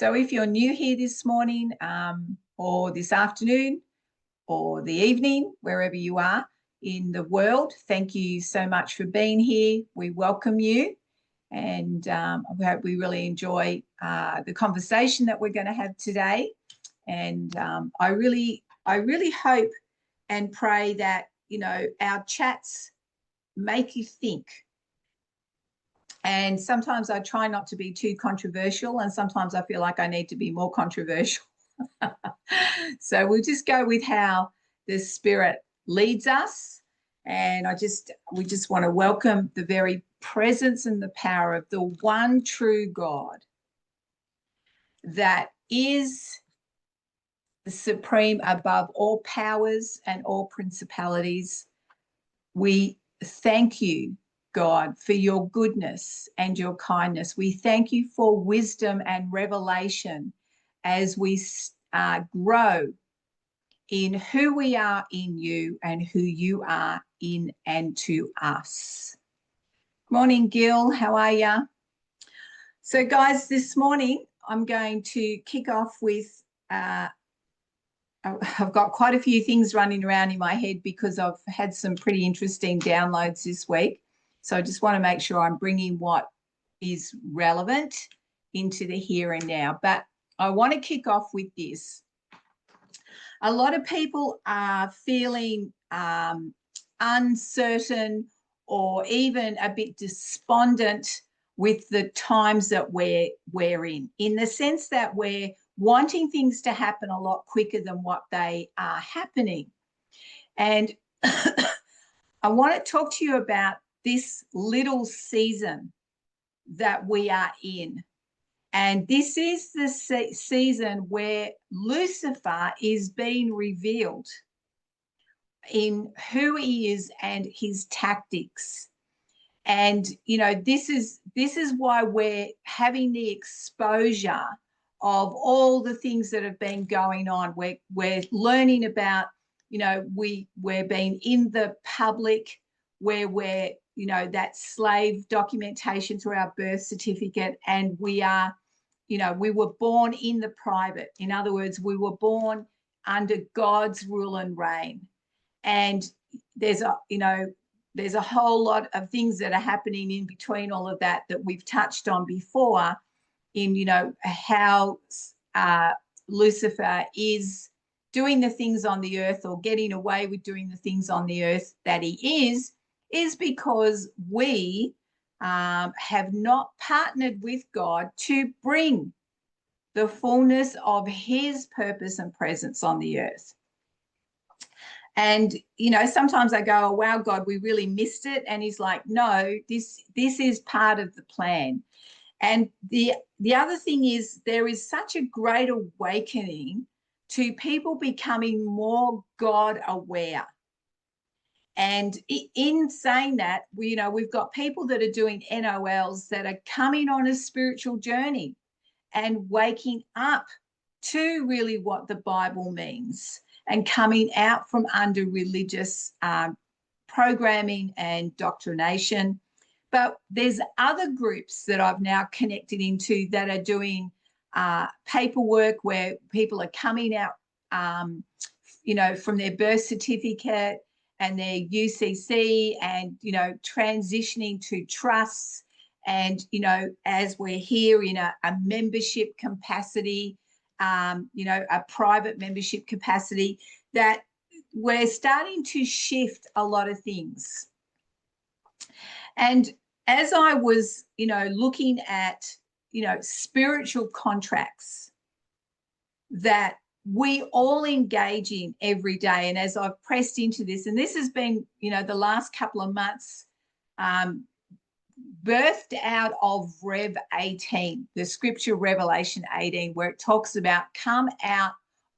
So if you're new here this morning or this afternoon or the evening, wherever you are in the world, thank you so much for being here. We welcome you, and I hope we really enjoy the conversation that we're going to have today. And I really hope and pray that, you know, our chats make you think. And sometimes I try not to be too controversial, and sometimes I feel like I need to be more controversial. So we'll just go with how the Spirit leads us. And we just want to welcome the very presence and the power of the one true God that is the supreme above all powers and all principalities. We thank you, God, for your goodness and your kindness. We thank you for wisdom and revelation as we grow in who we are in you and who you are in and to us. Morning, Gil. How are you? So, guys, this morning I'm going to kick off with I've got quite a few things running around in my head because I've had some pretty interesting downloads this week. So I just want to make sure I'm bringing what is relevant into the here and now. But I want to kick off with this. A lot of people are feeling uncertain or even a bit despondent with the times that we're in the sense that we're wanting things to happen a lot quicker than what they are happening. And I want to talk to you about this little season that we are in. And this is the season where Lucifer is being revealed in who he is and his tactics. And, you know, this is why we're having the exposure of all the things that have been going on. We're learning about, you know, we're being in the public where we're, you know, that slave documentation through our birth certificate, and we are, you know, we were born in the private. In other words, we were born under God's rule and reign. And there's a whole lot of things that are happening in between all of that we've touched on before, in, you know, how Lucifer is doing the things on the earth, or getting away with doing the things on the earth that he is because we have not partnered with God to bring the fullness of his purpose and presence on the earth. And, you know, sometimes I go, oh, wow, God, we really missed it. And he's like, no, this is part of the plan. And the other thing is, there is such a great awakening to people becoming more God aware. And in saying that, we've got people that are doing NOLs that are coming on a spiritual journey and waking up to really what the Bible means, and coming out from under religious programming and doctrination. But there's other groups that I've now connected into that are doing paperwork where people are coming out, from their birth certificate and their UCC, and, you know, transitioning to trusts. And, you know, as we're here in a membership capacity, a private membership capacity, that we're starting to shift a lot of things. And as I was, you know, looking at, you know, spiritual contracts that we all engage in every day, and as I've pressed into this, and this has been, you know, the last couple of months, birthed out of Rev 18, the scripture Revelation 18, where it talks about come out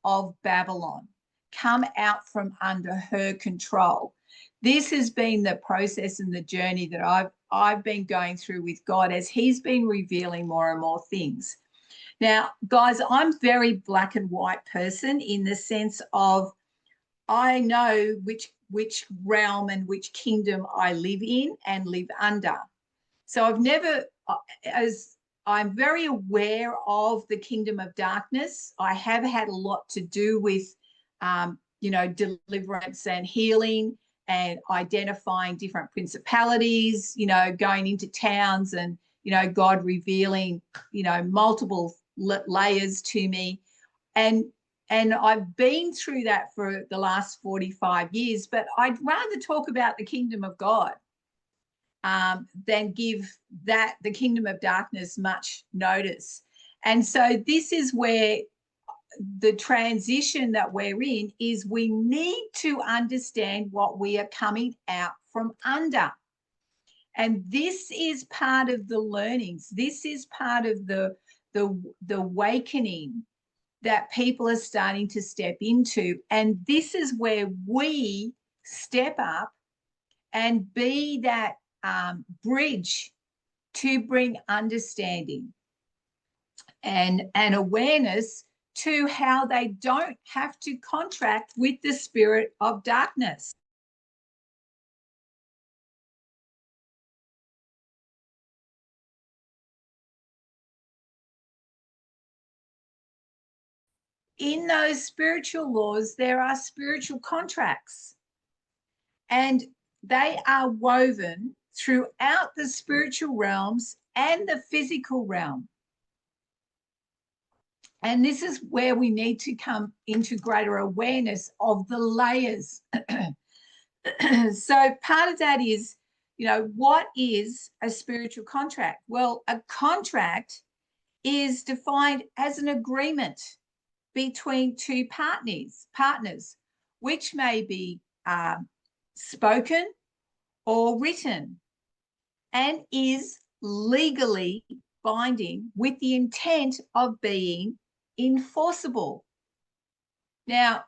of Babylon, come out from under her control. This has been the process and the journey that I've been going through with God as he's been revealing more and more things. Now, guys, I'm very black and white person in the sense of I know which realm and which kingdom I live in and live under. So I've never, as I'm very aware of the kingdom of darkness. I have had a lot to do with, deliverance and healing and identifying different principalities, going into towns and, God revealing, multiple layers to me. And I've been through that for the last 45 years, but I'd rather talk about the kingdom of God than give the kingdom of darkness much notice. And so this is where the transition that we're in is we need to understand what we are coming out from under. And this is part of the learnings. This is part of the awakening that people are starting to step into. And this is where we step up and be that bridge to bring understanding and awareness to how they don't have to contract with the spirit of darkness. In those spiritual laws, there are spiritual contracts, and they are woven throughout the spiritual realms and the physical realm. And this is where we need to come into greater awareness of the layers. So part of that is, what is a spiritual contract? Well, a contract is defined as an agreement between two partners, which may be spoken or written, and is legally binding with the intent of being enforceable. Now,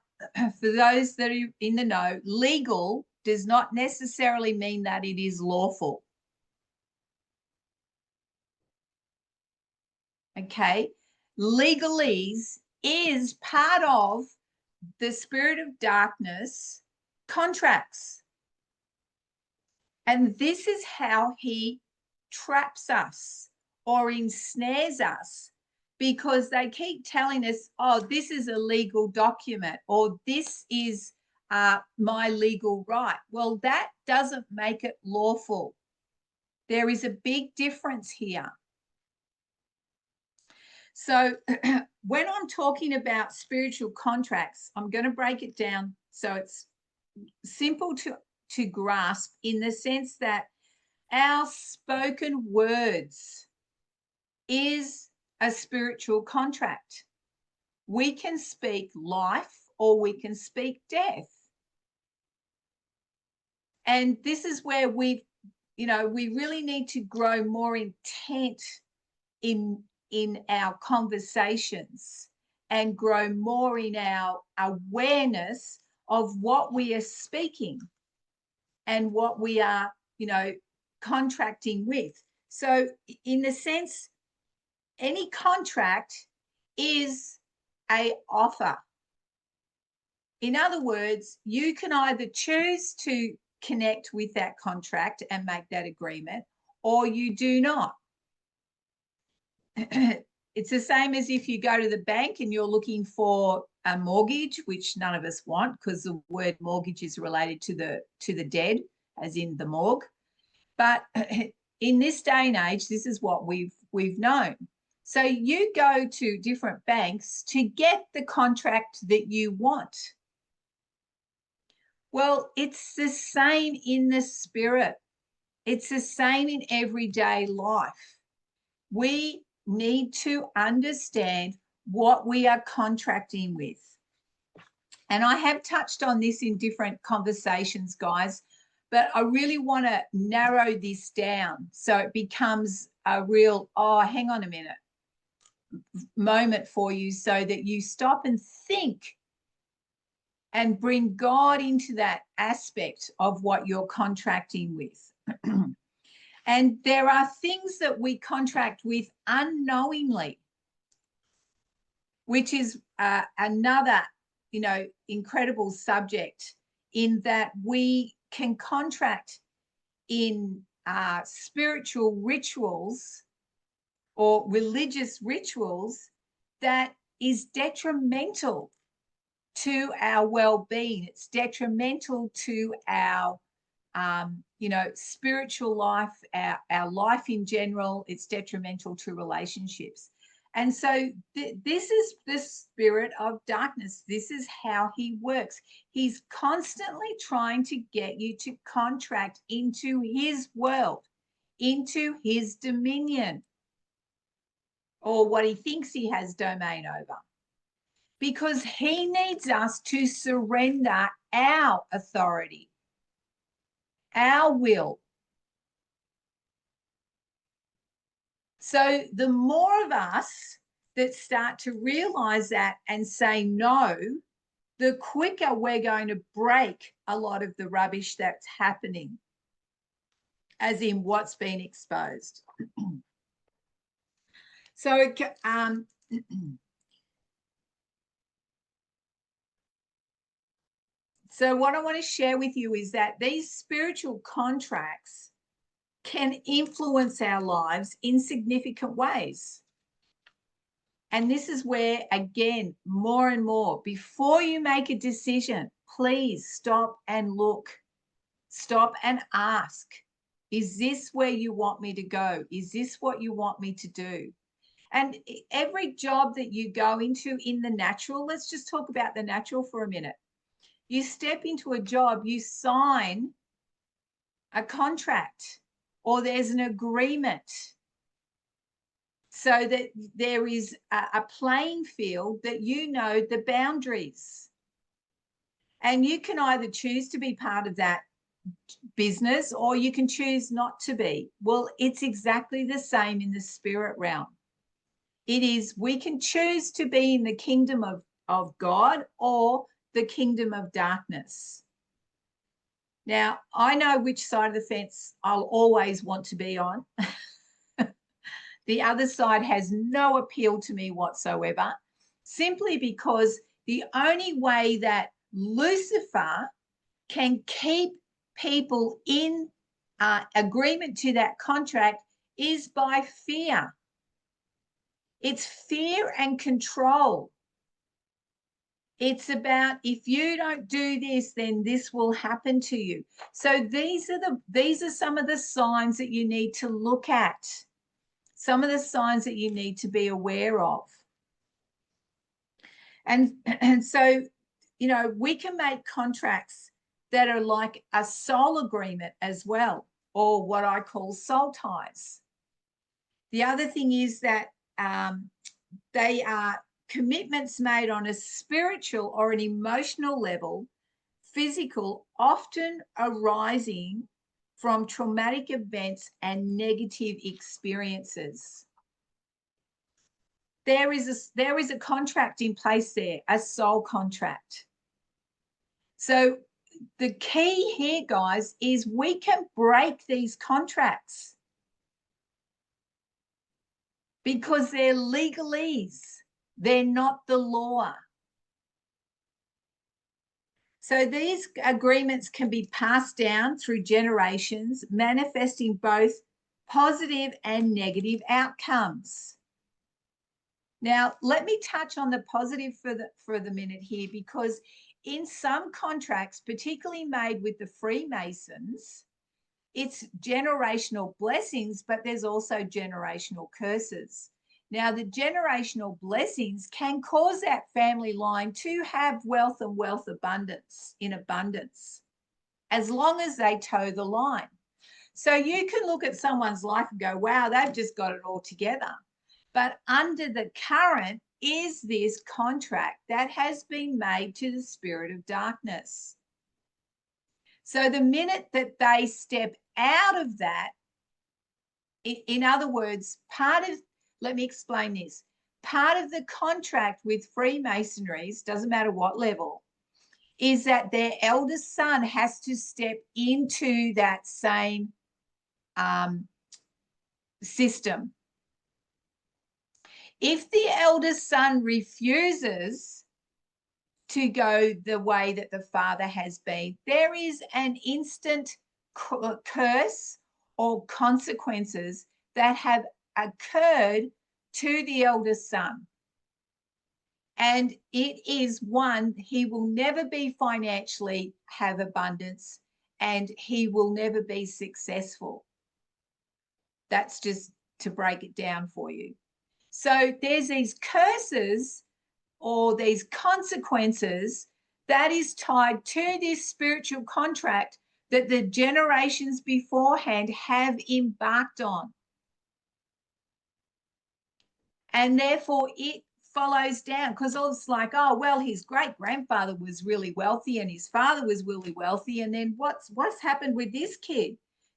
for those that are in the know, legal does not necessarily mean that it is lawful. Okay, legalese is part of the spirit of darkness contracts. And this is how he traps us or ensnares us, because they keep telling us, oh, this is a legal document, or this is my legal right. Well, that doesn't make it lawful. There is a big difference here. So when I'm talking about spiritual contracts, I'm going to break it down so it's simple to grasp, in the sense that our spoken words is a spiritual contract. We can speak life or we can speak death. And this is where we really need to grow more intent in our conversations and grow more in our awareness of what we are speaking and what we are, contracting with. So in the sense, any contract is an offer. In other words, you can either choose to connect with that contract and make that agreement, or you do not. It's the same as if you go to the bank and you're looking for a mortgage, which none of us want, because the word mortgage is related to the dead, as in the morgue. But in this day and age, this is what we've known. So you go to different banks to get the contract that you want. Well, it's the same in the spirit. It's the same in everyday life. We need to understand what we are contracting with. And I have touched on this in different conversations, guys, but I really want to narrow this down so it becomes a real, oh, hang on a minute, moment for you, so that you stop and think and bring God into that aspect of what you're contracting with. And there are things that we contract with unknowingly, which is another, incredible subject, in that we can contract in spiritual rituals or religious rituals that is detrimental to our well-being. It's detrimental to our spiritual life, our life in general. It's detrimental to relationships. And so this is the spirit of darkness. This is how he works. He's constantly trying to get you to contract into his world, into his dominion, or what he thinks he has domain over, because he needs us to surrender our authority, our will. So the more of us that start to realize that and say no, the quicker we're going to break a lot of the rubbish that's happening, as in what's been exposed. So so what I want to share with you is that these spiritual contracts can influence our lives in significant ways. And this is where, again, more and more, before you make a decision, please stop and look. Stop and ask, is this where you want me to go? Is this what you want me to do? And every job that you go into in the natural, let's just talk about the natural for a minute. You step into a job, you sign a contract, or there's an agreement, so that there is a playing field, that you know the boundaries. And you can either choose to be part of that business, or you can choose not to be. Well, it's exactly the same in the spirit realm. It is, we can choose to be in the kingdom of God or the kingdom of darkness. Now, I know which side of the fence I'll always want to be on. The other side has no appeal to me whatsoever, simply because the only way that Lucifer can keep people in agreement to that contract is by fear. It's fear and control. It's about, if you don't do this, then this will happen to you. So these are some of the signs that you need to look at, some of the signs that you need to be aware of. And so, we can make contracts that are like a soul agreement as well, or what I call soul ties. The other thing is that they are commitments made on a spiritual or an emotional level, physical, often arising from traumatic events and negative experiences. There is a contract in place there, a soul contract. So the key here, guys, is we can break these contracts because they're legalese. They're not the law. So these agreements can be passed down through generations, manifesting both positive and negative outcomes. Now, let me touch on the positive for the minute here, because in some contracts, particularly made with the Freemasons, it's generational blessings, but there's also generational curses. Now, the generational blessings can cause that family line to have wealth and wealth abundance in abundance, as long as they toe the line. So you can look at someone's life and go, wow, they've just got it all together. But under the current is this contract that has been made to the spirit of darkness. So the minute that they step out of that, in other words, let me explain this. Part of the contract with Freemasonries, doesn't matter what level, is that their eldest son has to step into that same system. If the eldest son refuses to go the way that the father has been, there is an instant curse or consequences that have occurred to the eldest son. And it is one, he will never be financially have abundance, and he will never be successful. That's just to break it down for you. So there's these curses or these consequences that is tied to this spiritual contract that the generations beforehand have embarked on. And therefore it follows down, because it's like, oh, well, his great grandfather was really wealthy and his father was really wealthy. And then what's happened with this kid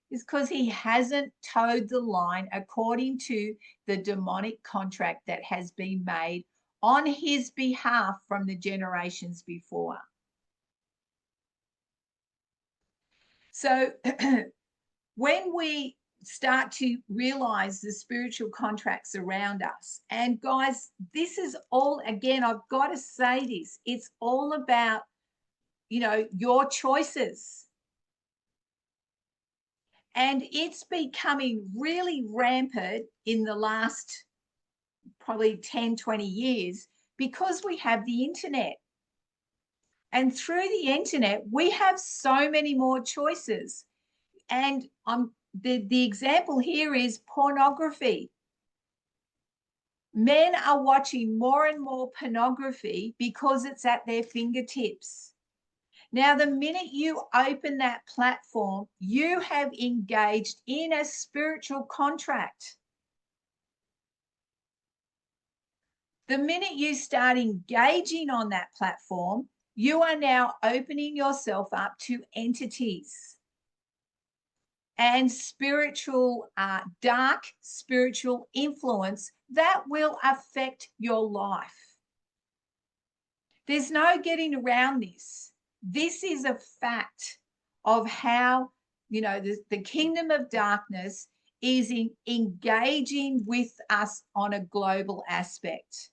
is because he hasn't towed the line according to the demonic contract that has been made on his behalf from the generations before. So when we start to realize the spiritual contracts around us, and guys, this is all, again, I've got to say this, it's all about, your choices. And it's becoming really rampant in the last probably 10, 20 years because we have the internet. And through the internet, we have so many more choices. And the example here is pornography. Men are watching more and more pornography because it's at their fingertips. Now, the minute you open that platform, you have engaged in a spiritual contract. The minute you start engaging on that platform, you are now opening yourself up to entities and spiritual, dark spiritual influence that will affect your life. There's no getting around this. This is a fact of how, the kingdom of darkness is engaging with us on a global aspect.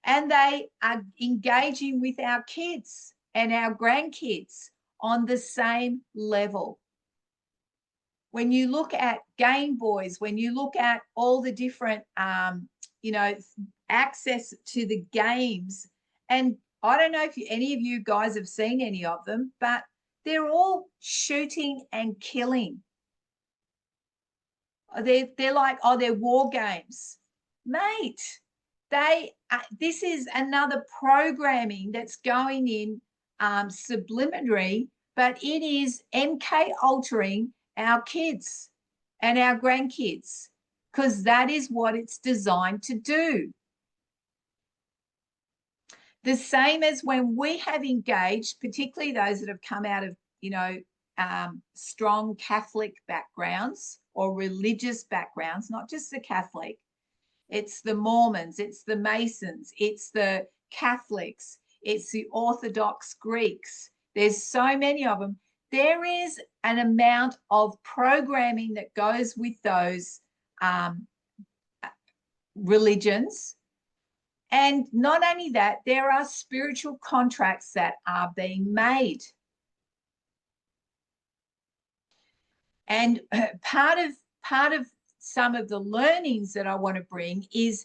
And they are engaging with our kids and our grandkids on the same level. When you look at Game Boys, when you look at all the different, access to the games, and I don't know if any of you guys have seen any of them, but they're all shooting and killing. They're like, they're war games. Mate, this is another programming that's going in subliminary, but it is MK altering our kids and our grandkids, because that is what it's designed to do. The same as when we have engaged, particularly those that have come out of, strong Catholic backgrounds or religious backgrounds, not just the Catholic. It's the Mormons, it's the Masons, it's the Catholics, it's the Orthodox Greeks. There's so many of them. There is an amount of programming that goes with those religions. And not only that, there are spiritual contracts that are being made. And part of some of the learnings that I want to bring is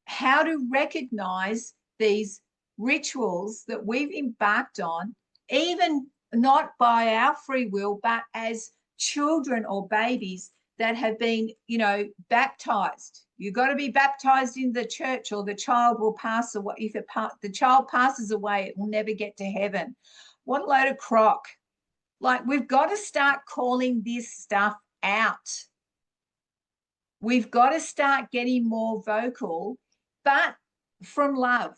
how to recognize these rituals that we've embarked on, even not by our free will, but as children or babies that have been, baptized. You've got to be baptized in the church or the child will pass away. If the child passes away, it will never get to heaven. What a load of crock. Like, we've got to start calling this stuff out. We've got to start getting more vocal, but from love.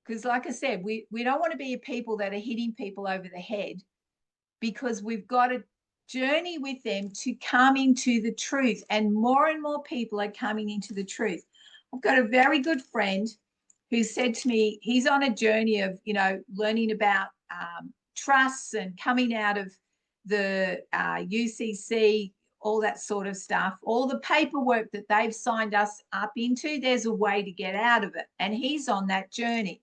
Because like I said, we don't want to be a people that are hitting people over the head, because we've got to journey with them to come into the truth, and more people are coming into the truth. I've got a very good friend who said to me, he's on a journey of, learning about trusts and coming out of the UCC, all that sort of stuff, all the paperwork that they've signed us up into. There's a way to get out of it. And he's on that journey.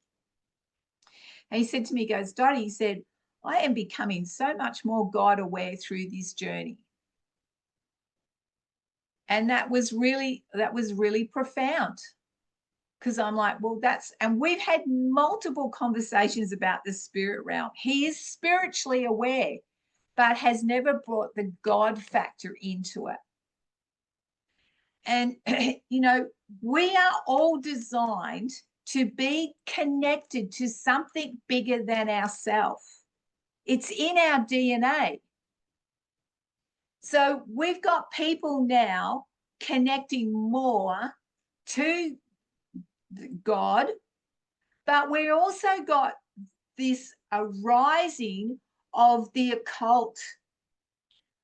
And he said to me, he goes, Dottie, he said, I am becoming so much more God aware through this journey. And that was really profound, because I'm like, well, and we've had multiple conversations about the spirit realm. He is spiritually aware, but has never brought the God factor into it. And, we are all designed to be connected to something bigger than ourselves. It's in our DNA. So we've got people now connecting more to God, but we've also got this arising of the occult.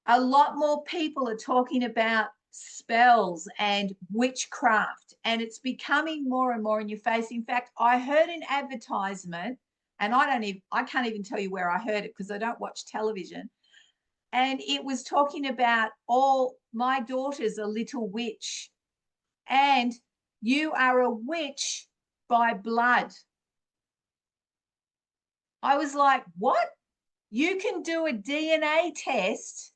A lot more people are talking about spells and witchcraft, and it's becoming more and more in your face. In fact, I heard an advertisement, and I can't even tell you where I heard it because I don't watch television. And it was talking about, all my daughter's a little witch, and you are a witch by blood. I was like, what? You can do a DNA test,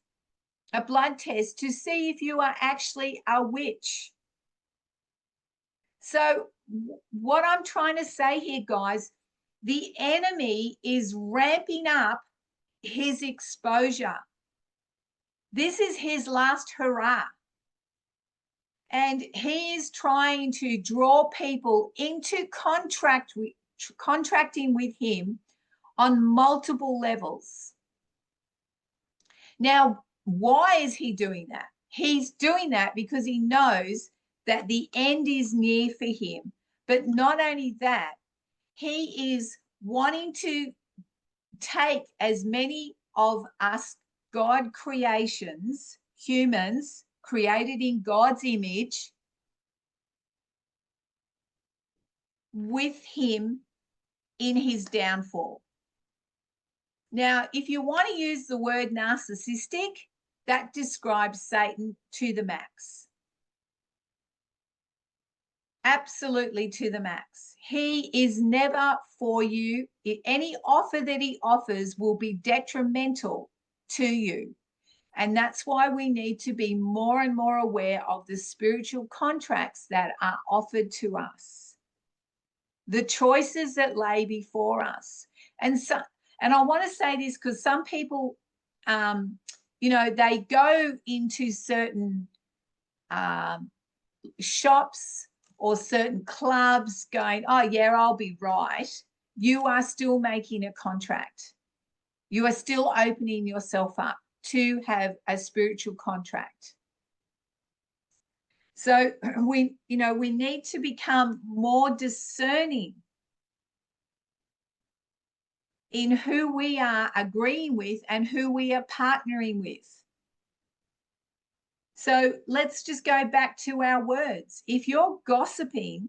a blood test, to see if you are actually a witch. So what I'm trying to say here, guys, the enemy is ramping up his exposure. This is his last hurrah. And he is trying to draw people into contracting with him on multiple levels. Now, why is he doing that? He's doing that because he knows that the end is near for him. But not only that, he is wanting to take as many of us God creations, humans created in God's image, with him in his downfall. Now, if you want to use the word narcissistic, that describes Satan to the max. Absolutely to the max. He is never for you. Any offer that he offers will be detrimental to you. And that's why we need to be more and more aware of the spiritual contracts that are offered to us, the choices that lay before us. And I want to say this because some people, they go into certain shops or certain clubs going, oh, yeah, I'll be right. You are still making a contract. You are still opening yourself up to have a spiritual contract. So we need to become more discerning in who we are agreeing with and who we are partnering with. So let's just go back to our words. If you're gossiping,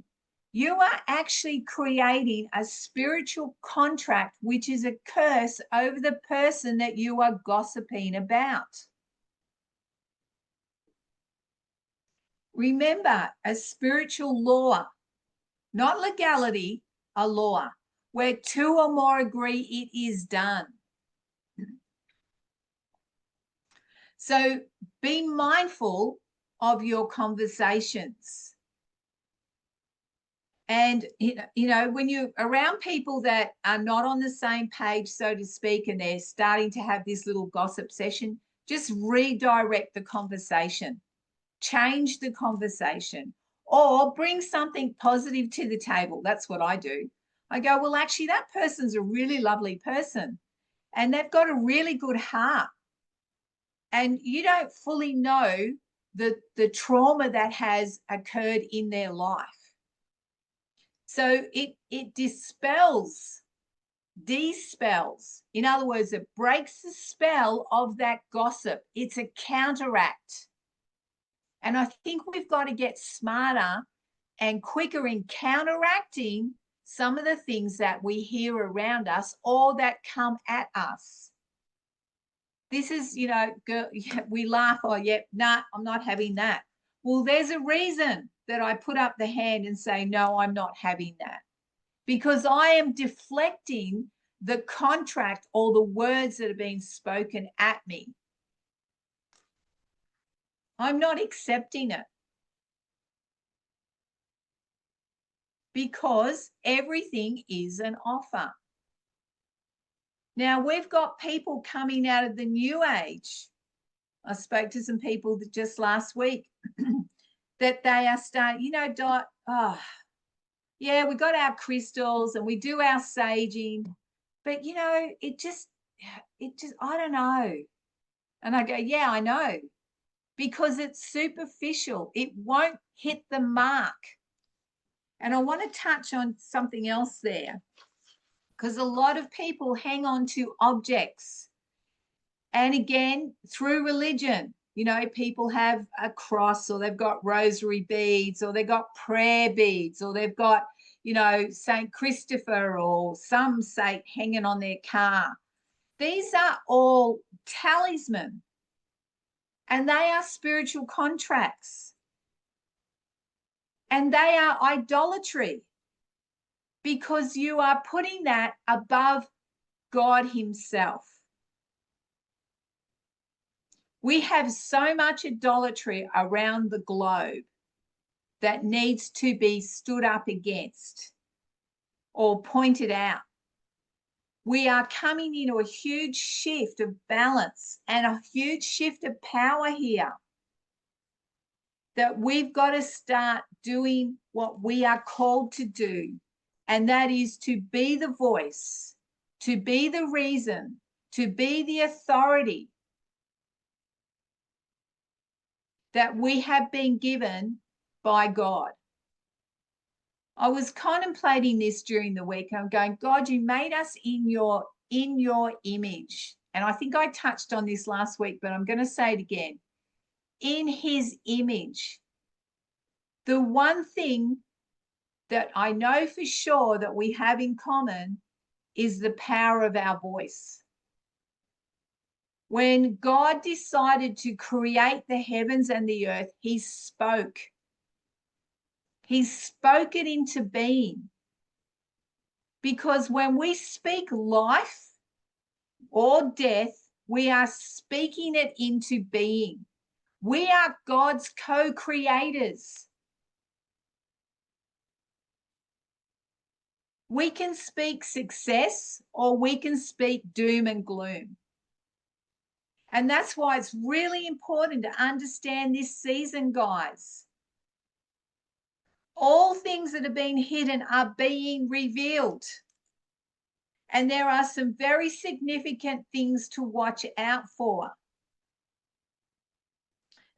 you are actually creating a spiritual contract, which is a curse over the person that you are gossiping about. Remember, a spiritual law, not legality, a law, where two or more agree, it is done. So be mindful of your conversations. And, when you're around people that are not on the same page, so to speak, and they're starting to have this little gossip session, just redirect the conversation, change the conversation, or bring something positive to the table. That's what I do. I go, well, actually, that person's a really lovely person and they've got a really good heart. And you don't fully know the trauma that has occurred in their life. So it dispels, in other words, it breaks the spell of that gossip. It's a counteract. And I think we've got to get smarter and quicker in counteracting some of the things that we hear around us or that come at us. This is, we laugh, oh, yeah, nah, I'm not having that. Well, there's a reason that I put up the hand and say, no, I'm not having that. Because I am deflecting the contract or the words that are being spoken at me. I'm not accepting it. Because everything is an offer. Now, we've got people coming out of the new age. I spoke to some people just last week that they are starting, Dot, yeah, we got our crystals and we do our saging, but, it just, I don't know. And I go, yeah, I know, because it's superficial. It won't hit the mark. And I want to touch on something else there, because a lot of people hang on to objects. And again, through religion, people have a cross, or they've got rosary beads, or they've got prayer beads, or they've got, St. Christopher or some saint hanging on their car. These are all talisman, and they are spiritual contracts, and they are idolatry, because you are putting that above God himself. We have so much idolatry around the globe that needs to be stood up against or pointed out. We are coming into a huge shift of balance and a huge shift of power here, that we've got to start doing what we are called to do, and that is to be the voice, to be the reason, to be the authority that we have been given by God. I was contemplating this during the week. I'm going, God, you made us in your image. And I think I touched on this last week, but I'm going to say it again. In his image. The one thing that I know for sure that we have in common is the power of our voice. When God decided to create the heavens and the earth, he spoke. He spoke it into being. Because when we speak life or death, we are speaking it into being. We are God's co-creators. We can speak success, or we can speak doom and gloom. And that's why it's really important to understand this season, guys. All things that have been hidden are being revealed. And there are some very significant things to watch out for.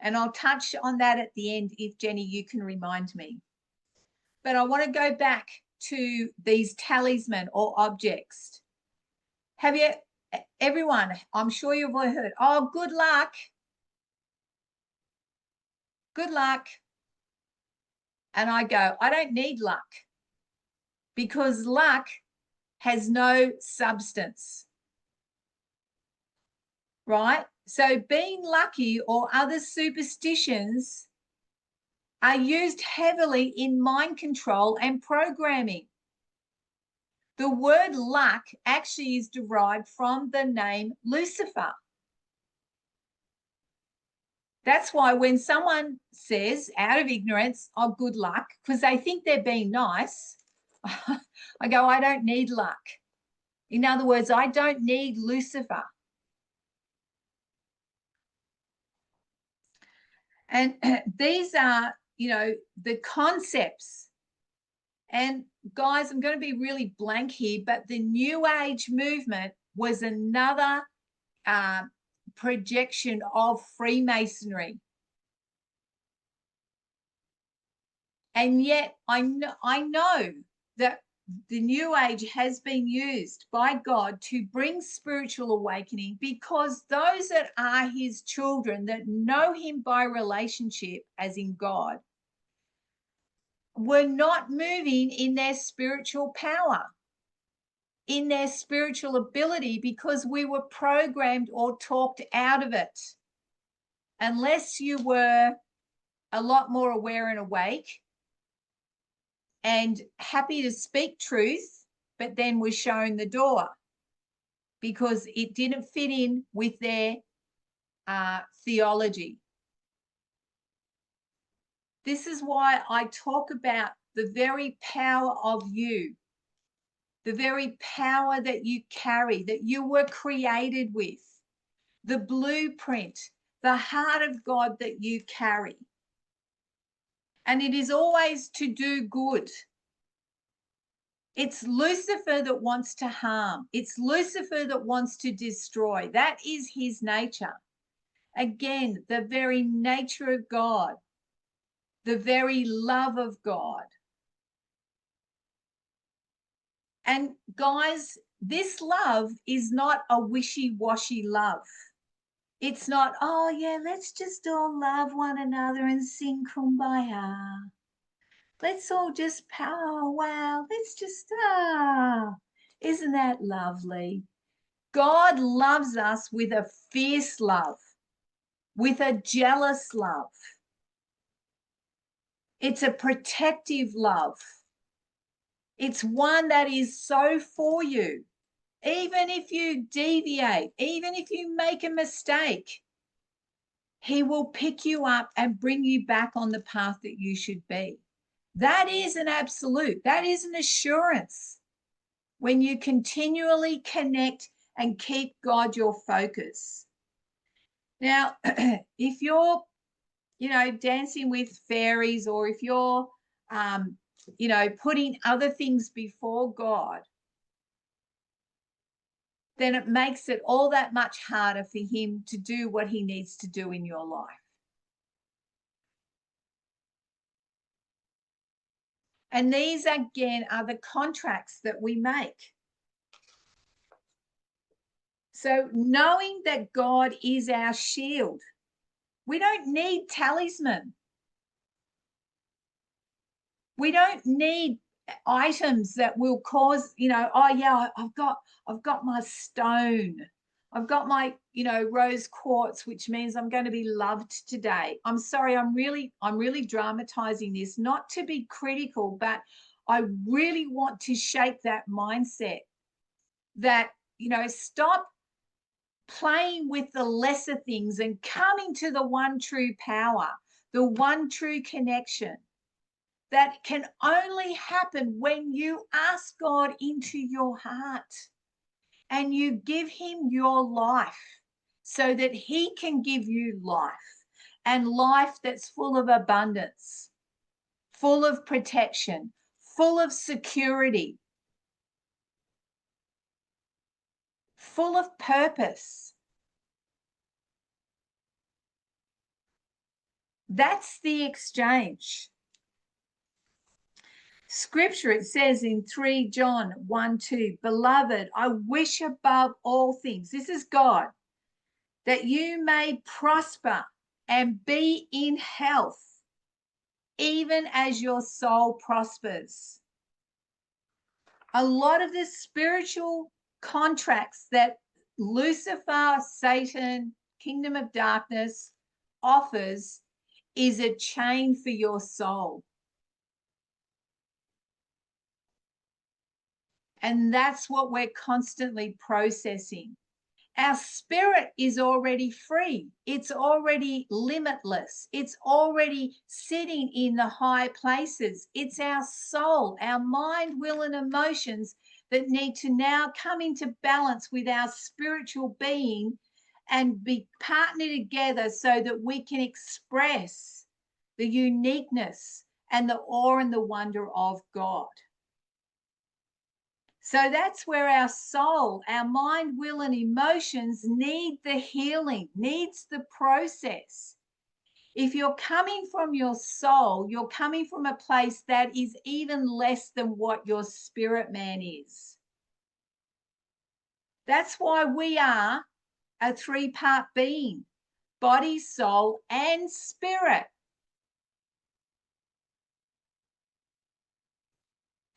And I'll touch on that at the end if, Jenny, you can remind me. But I want to go back to these talisman or objects. Have you, everyone, I'm sure you've all heard, oh, good luck. Good luck. And I go, I don't need luck, because luck has no substance, right? So being lucky or other superstitions are used heavily in mind control and programming. The word luck actually is derived from the name Lucifer. That's why when someone says out of ignorance, oh, good luck, because they think they're being nice, I go, I don't need luck. In other words, I don't need Lucifer. And these are, the concepts. And guys, I'm going to be really blank here, but the New Age movement was another projection of Freemasonry. And yet I know that the New Age has been used by God to bring spiritual awakening, because those that are his children, that know him by relationship as in God, were not moving in their spiritual power, in their spiritual ability, because we were programmed or talked out of it. Unless you were a lot more aware and awake and happy to speak truth, but then was shown the door because it didn't fit in with their theology. This is why I talk about the very power of you, the very power that you carry, that you were created with, the blueprint, the heart of God that you carry. And it is always to do good. It's Lucifer that wants to harm. It's Lucifer that wants to destroy. That is his nature. Again, the very nature of God, the very love of God. And guys, this love is not a wishy-washy love. It's not, oh yeah, let's just all love one another and sing Kumbaya. Let's all just powwow. Let's just, isn't that lovely? God loves us with a fierce love, with a jealous love. It's a protective love. It's one that is so for you. Even if you deviate, even if you make a mistake, he will pick you up and bring you back on the path that you should be. That is an absolute. That is an assurance when you continually connect and keep God your focus. Now, if you're, dancing with fairies, or if you're, putting other things before God, then it makes it all that much harder for him to do what he needs to do in your life. And these, again, are the contracts that we make. So knowing that God is our shield, we don't need talisman. We don't need items that will cause, oh yeah, I've got my stone. I've got my, rose quartz, which means I'm going to be loved today. I'm sorry, I'm really dramatizing this, not to be critical, but I really want to shape that mindset that, stop playing with the lesser things and coming to the one true power, the one true connection that can only happen when you ask God into your heart and you give him your life so that he can give you life, and life that's full of abundance, full of protection, full of security, full of purpose. That's the exchange. Scripture, it says in 3 John 1:2, beloved, I wish above all things, this is God, that you may prosper and be in health, even as your soul prospers. A lot of the spiritual contracts that Lucifer, Satan, kingdom of darkness offers is a chain for your soul. And that's what we're constantly processing. Our spirit is already free. It's already limitless. It's already sitting in the high places. It's our soul, our mind, will, and emotions that need to now come into balance with our spiritual being and be partnered together so that we can express the uniqueness and the awe and the wonder of God. So that's where our soul, our mind, will, and emotions need the healing, needs the process. If you're coming from your soul, you're coming from a place that is even less than what your spirit man is. That's why we are a three-part being: body, soul, and spirit.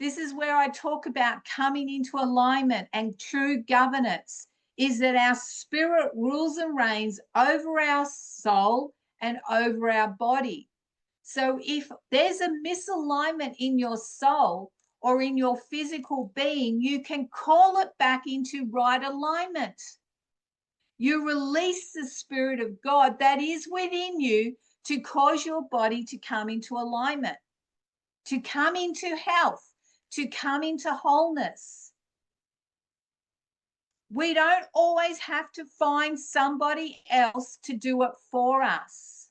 This is where I talk about coming into alignment and true governance, is that our spirit rules and reigns over our soul and over our body. So if there's a misalignment in your soul or in your physical being, you can call it back into right alignment. You release the Spirit of God that is within you to cause your body to come into alignment, to come into health, to come into wholeness. We don't always have to find somebody else to do it for us.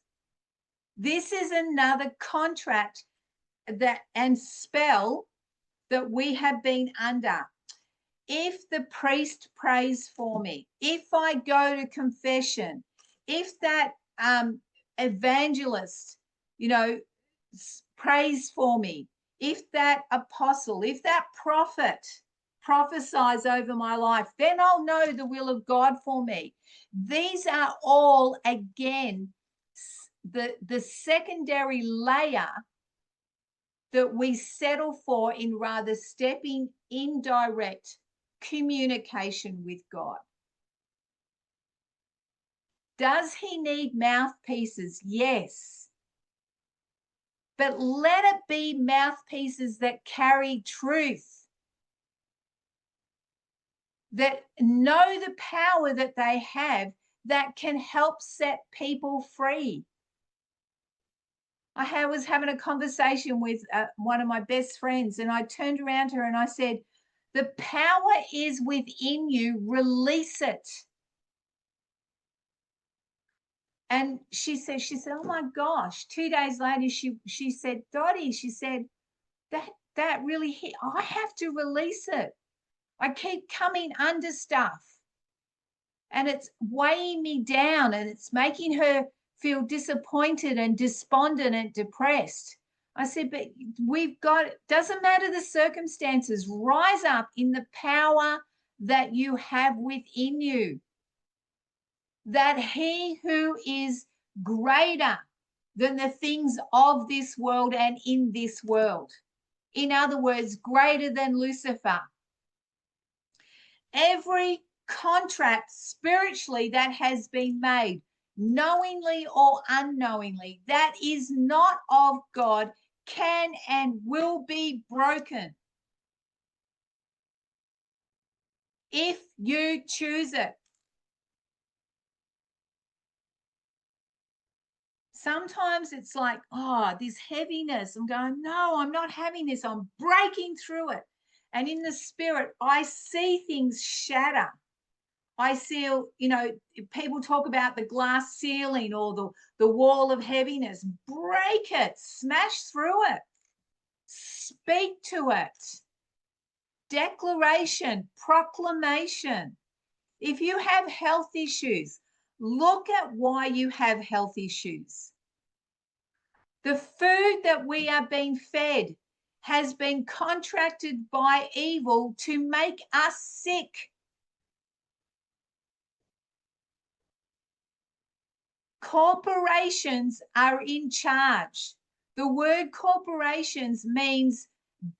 This is another contract that and spell that we have been under. If the priest prays for me, if I go to confession, if that evangelist, prays for me, if that apostle, if that prophet prophesies over my life, then I'll know the will of God for me. These are all, again, the secondary layer that we settle for in rather stepping in direct communication with God. Does he need mouthpieces? Yes. But let it be mouthpieces that carry truth, that know the power that they have, that can help set people free. I was having a conversation with one of my best friends, and I turned around to her and I said, the power is within you, release it. And she said, oh my gosh, 2 days later, she said, Dottie, she said, that really hit. I have to release it. I keep coming under stuff and it's weighing me down and it's making her feel disappointed and despondent and depressed. I said, but doesn't matter the circumstances, rise up in the power that you have within you, that he who is greater than the things of this world and in this world. In other words, greater than Lucifer. Every contract spiritually that has been made, knowingly or unknowingly, that is not of God, can and will be broken if you choose it. Sometimes it's like, this heaviness. I'm going, no, I'm not having this. I'm breaking through it. And in the spirit, I see things shatter. I see, people talk about the glass ceiling or the wall of heaviness. Break it, smash through it, speak to it. Declaration, proclamation. If you have health issues, look at why you have health issues. The food that we are being fed has been contracted by evil to make us sick. Corporations are in charge. The word corporations means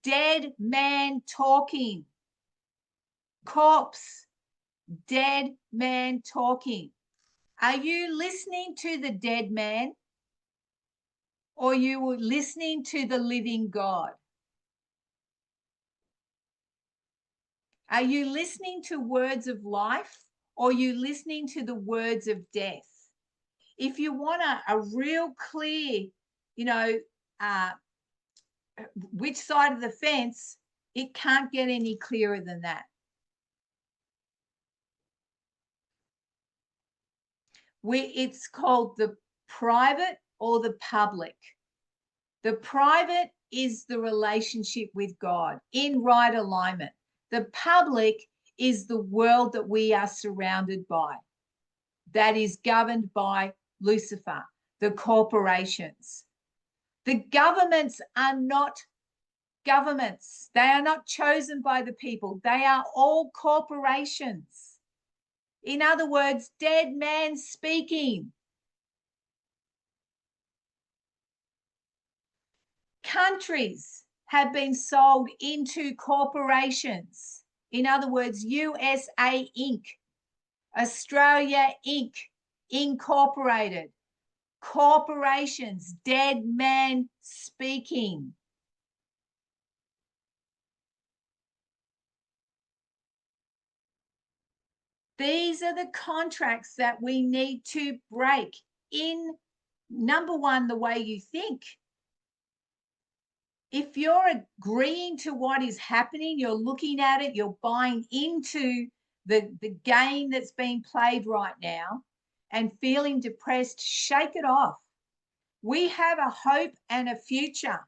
dead man talking. Corpse, dead man talking. Are you listening to the dead man? Or you were listening to the living God? Are you listening to words of life or are you listening to the words of death? If you want a real clear, which side of the fence, it can't get any clearer than that. It's called the private or the public. The private is the relationship with God in right alignment. The public is the world that we are surrounded by, that is governed by Lucifer, the corporations. The governments are not governments. They are not chosen by the people. They are all corporations. In other words, dead man speaking. Countries have been sold into corporations. In other words, USA Inc., Australia Inc., Incorporated. Corporations, dead man speaking. These are the contracts that we need to break in Number one, the way you think. If you're agreeing to what is happening, you're looking at it, you're buying into the game that's being played right now and feeling depressed, shake it off. We have a hope and a future.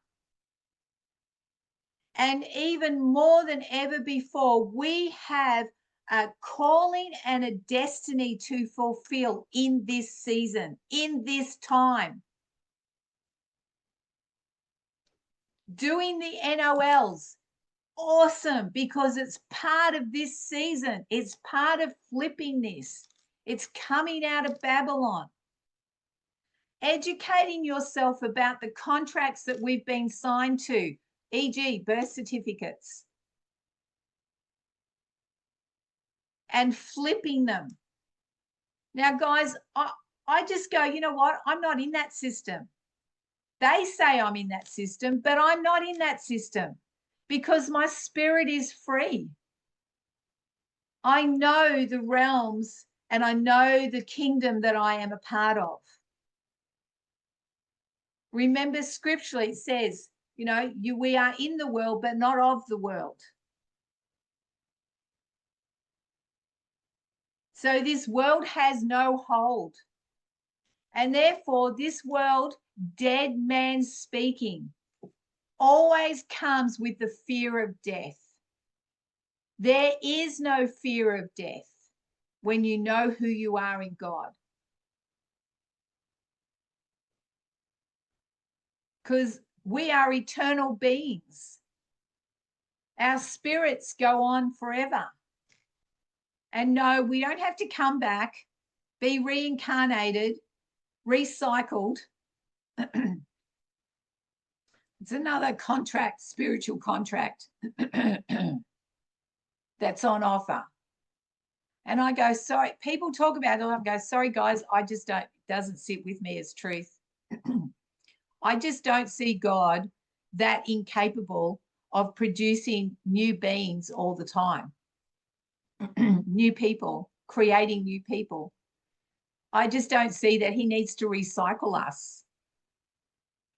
And even more than ever before, we have a calling and a destiny to fulfill in this season, in this time. Doing the NOLs, awesome, because it's part of this season. It's part of flipping this. It's coming out of Babylon. Educating yourself about the contracts that we've been signed to, e.g., birth certificates, and flipping them. Now, guys, I just go, you know what? I'm not in that system. They say I'm in that system, but I'm not in that system because my spirit is free. I know the realms and I know the kingdom that I am a part of. Remember, scripturally, it says, you know, we are in the world, but not of the world. So this world has no hold. And therefore, this world, dead man speaking, always comes with the fear of death. There is no fear of death when you know who you are in God. Because we are eternal beings. Our spirits go on forever. And no, we don't have to come back, be reincarnated, recycled. It's another contract, spiritual contract that's on offer. And I go, sorry, people talk about it. I go, sorry, guys, I just don't, it doesn't sit with me as truth. I just don't see God that incapable of producing new beings all the time, new people, creating new people. I just don't see that he needs to recycle us.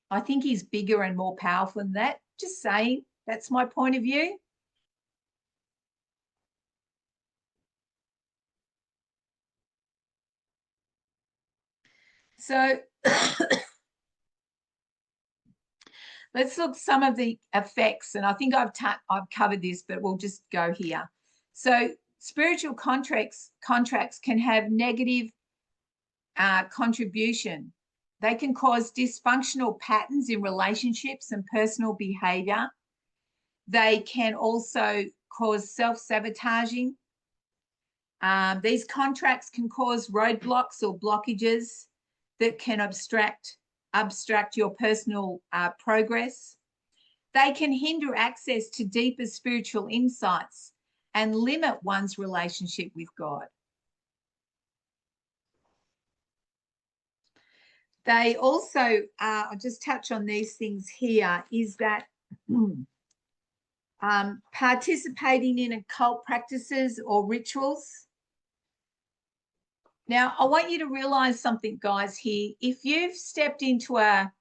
I think he's bigger and more powerful than that. Just saying, that's my point of view. So let's look some of the effects. And I think I've covered this, but we'll just go here. So spiritual contracts can have negative contribution. They can cause dysfunctional patterns in relationships and personal behavior. They can also cause self-sabotaging. These contracts can cause roadblocks or blockages that can abstract your personal progress. They can hinder access to deeper spiritual insights and limit one's relationship with God. They also, I'll just touch on these things here, is that participating in occult practices or rituals. Now, I want you to realize something, guys, here. If you've stepped into a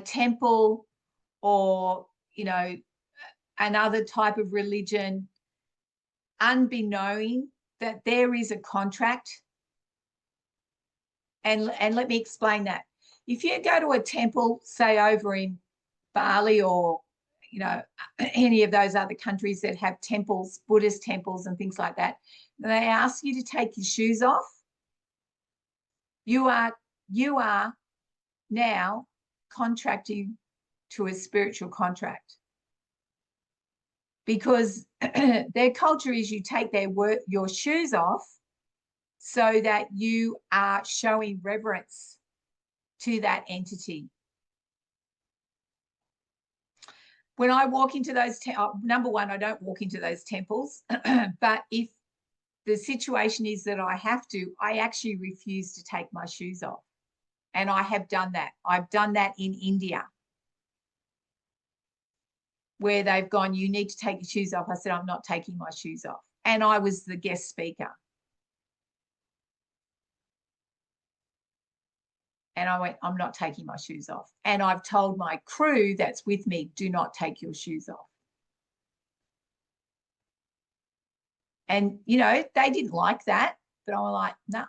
temple or, you know, another type of religion, unbeknowing that there is a contract, and let me explain that. If you go to a temple, say over in Bali or, you know, any of those other countries that have temples, Buddhist temples and things like that, and they ask you to take your shoes off, you are now contracting to a spiritual contract, because their culture is you take your shoes off so that you are showing reverence to that entity. When I walk into those, number one, I don't walk into those temples, but if the situation is that I have to, I actually refuse to take my shoes off. And I have done that. I've done that in India, where they've gone, you need to take your shoes off. I said, I'm not taking my shoes off. And I was the guest speaker. And I went, I'm not taking my shoes off. And I've told my crew that's with me, do not take your shoes off. And, you know, they didn't like that, but I'm like, no,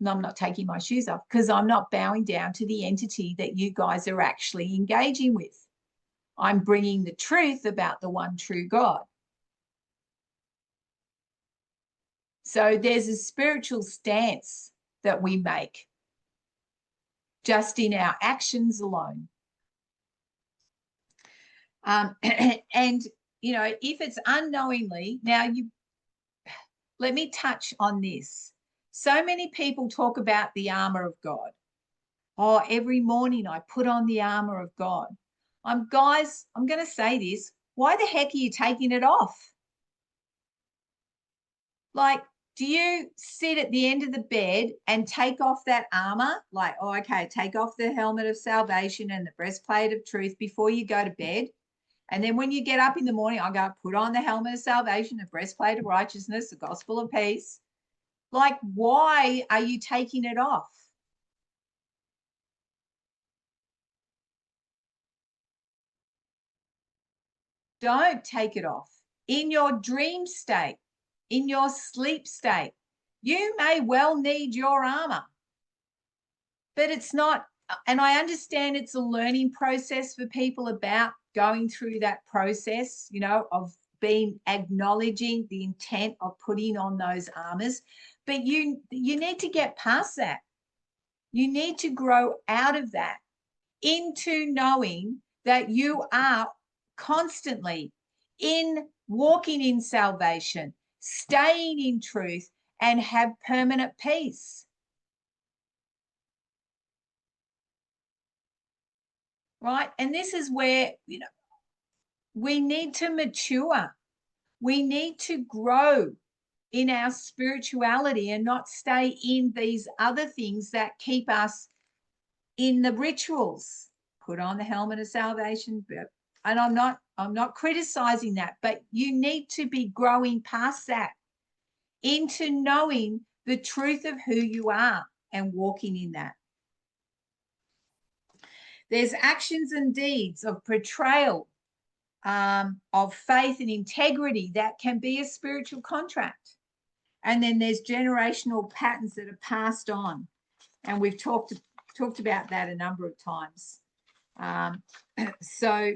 I'm not taking my shoes off, because I'm not bowing down to the entity that you guys are actually engaging with. I'm bringing the truth about the one true God. So there's a spiritual stance that we make just in our actions alone. And, you know, if it's unknowingly, now let me touch on this. So many people talk about the armor of God. Oh, every morning I put on the armor of God. Guys, I'm going to say this. Why the heck are you taking it off? Like, do you sit at the end of the bed and take off that armor? Like, oh, okay, take off the helmet of salvation and the breastplate of truth before you go to bed. And then when you get up in the morning, I go, put on the helmet of salvation, the breastplate of righteousness, the gospel of peace. Like, why are you taking it off? Don't take it off. In your dream state, in your sleep state, you may well need your armor. But it's not, and I understand it's a learning process for people about going through that process, you know, of acknowledging the intent of putting on those armors. But you need to get past that. You need to grow out of that into knowing that you are constantly walking in salvation, staying in truth, and have permanent peace. Right? And this is where, you know, we need to mature. We need to grow in our spirituality and not stay in these other things that keep us in the rituals. Put on the helmet of salvation. And I'm not criticizing that, but you need to be growing past that into knowing the truth of who you are and walking in that. There's actions and deeds of portrayal, of faith and integrity that can be a spiritual contract. And then there's generational patterns that are passed on. And we've talked about that a number of times. So,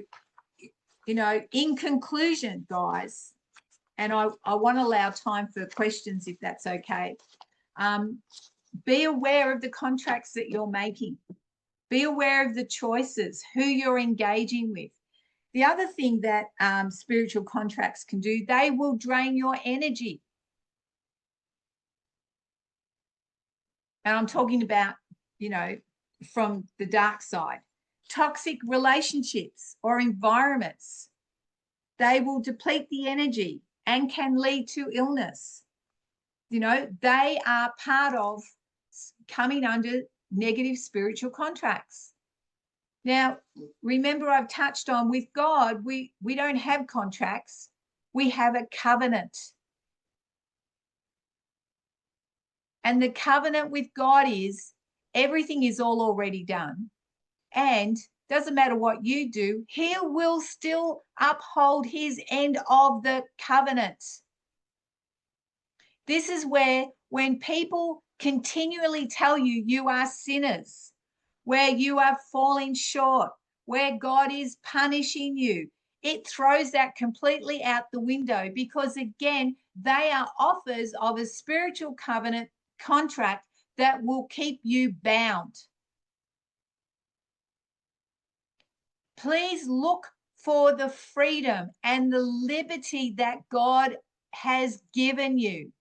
you know, in conclusion, guys, and I want to allow time for questions if that's okay. Be aware of the contracts that you're making. Be aware of the choices, who you're engaging with. The other thing that spiritual contracts can do, they will drain your energy. And I'm talking about, you know, from the dark side. Toxic relationships or environments, they will deplete the energy and can lead to illness. You know, they are part of coming under negative spiritual contracts. Now, remember, I've touched on with God, we don't have contracts. We have a covenant. And the covenant with God is everything is all already done. And doesn't matter what you do, he will still uphold his end of the covenant. This is where, when people continually tell you you are sinners, where you are falling short, where God is punishing you, it throws that completely out the window, because again, they are offers of a spiritual covenant contract that will keep you bound. Please look for the freedom and the liberty that God has given you.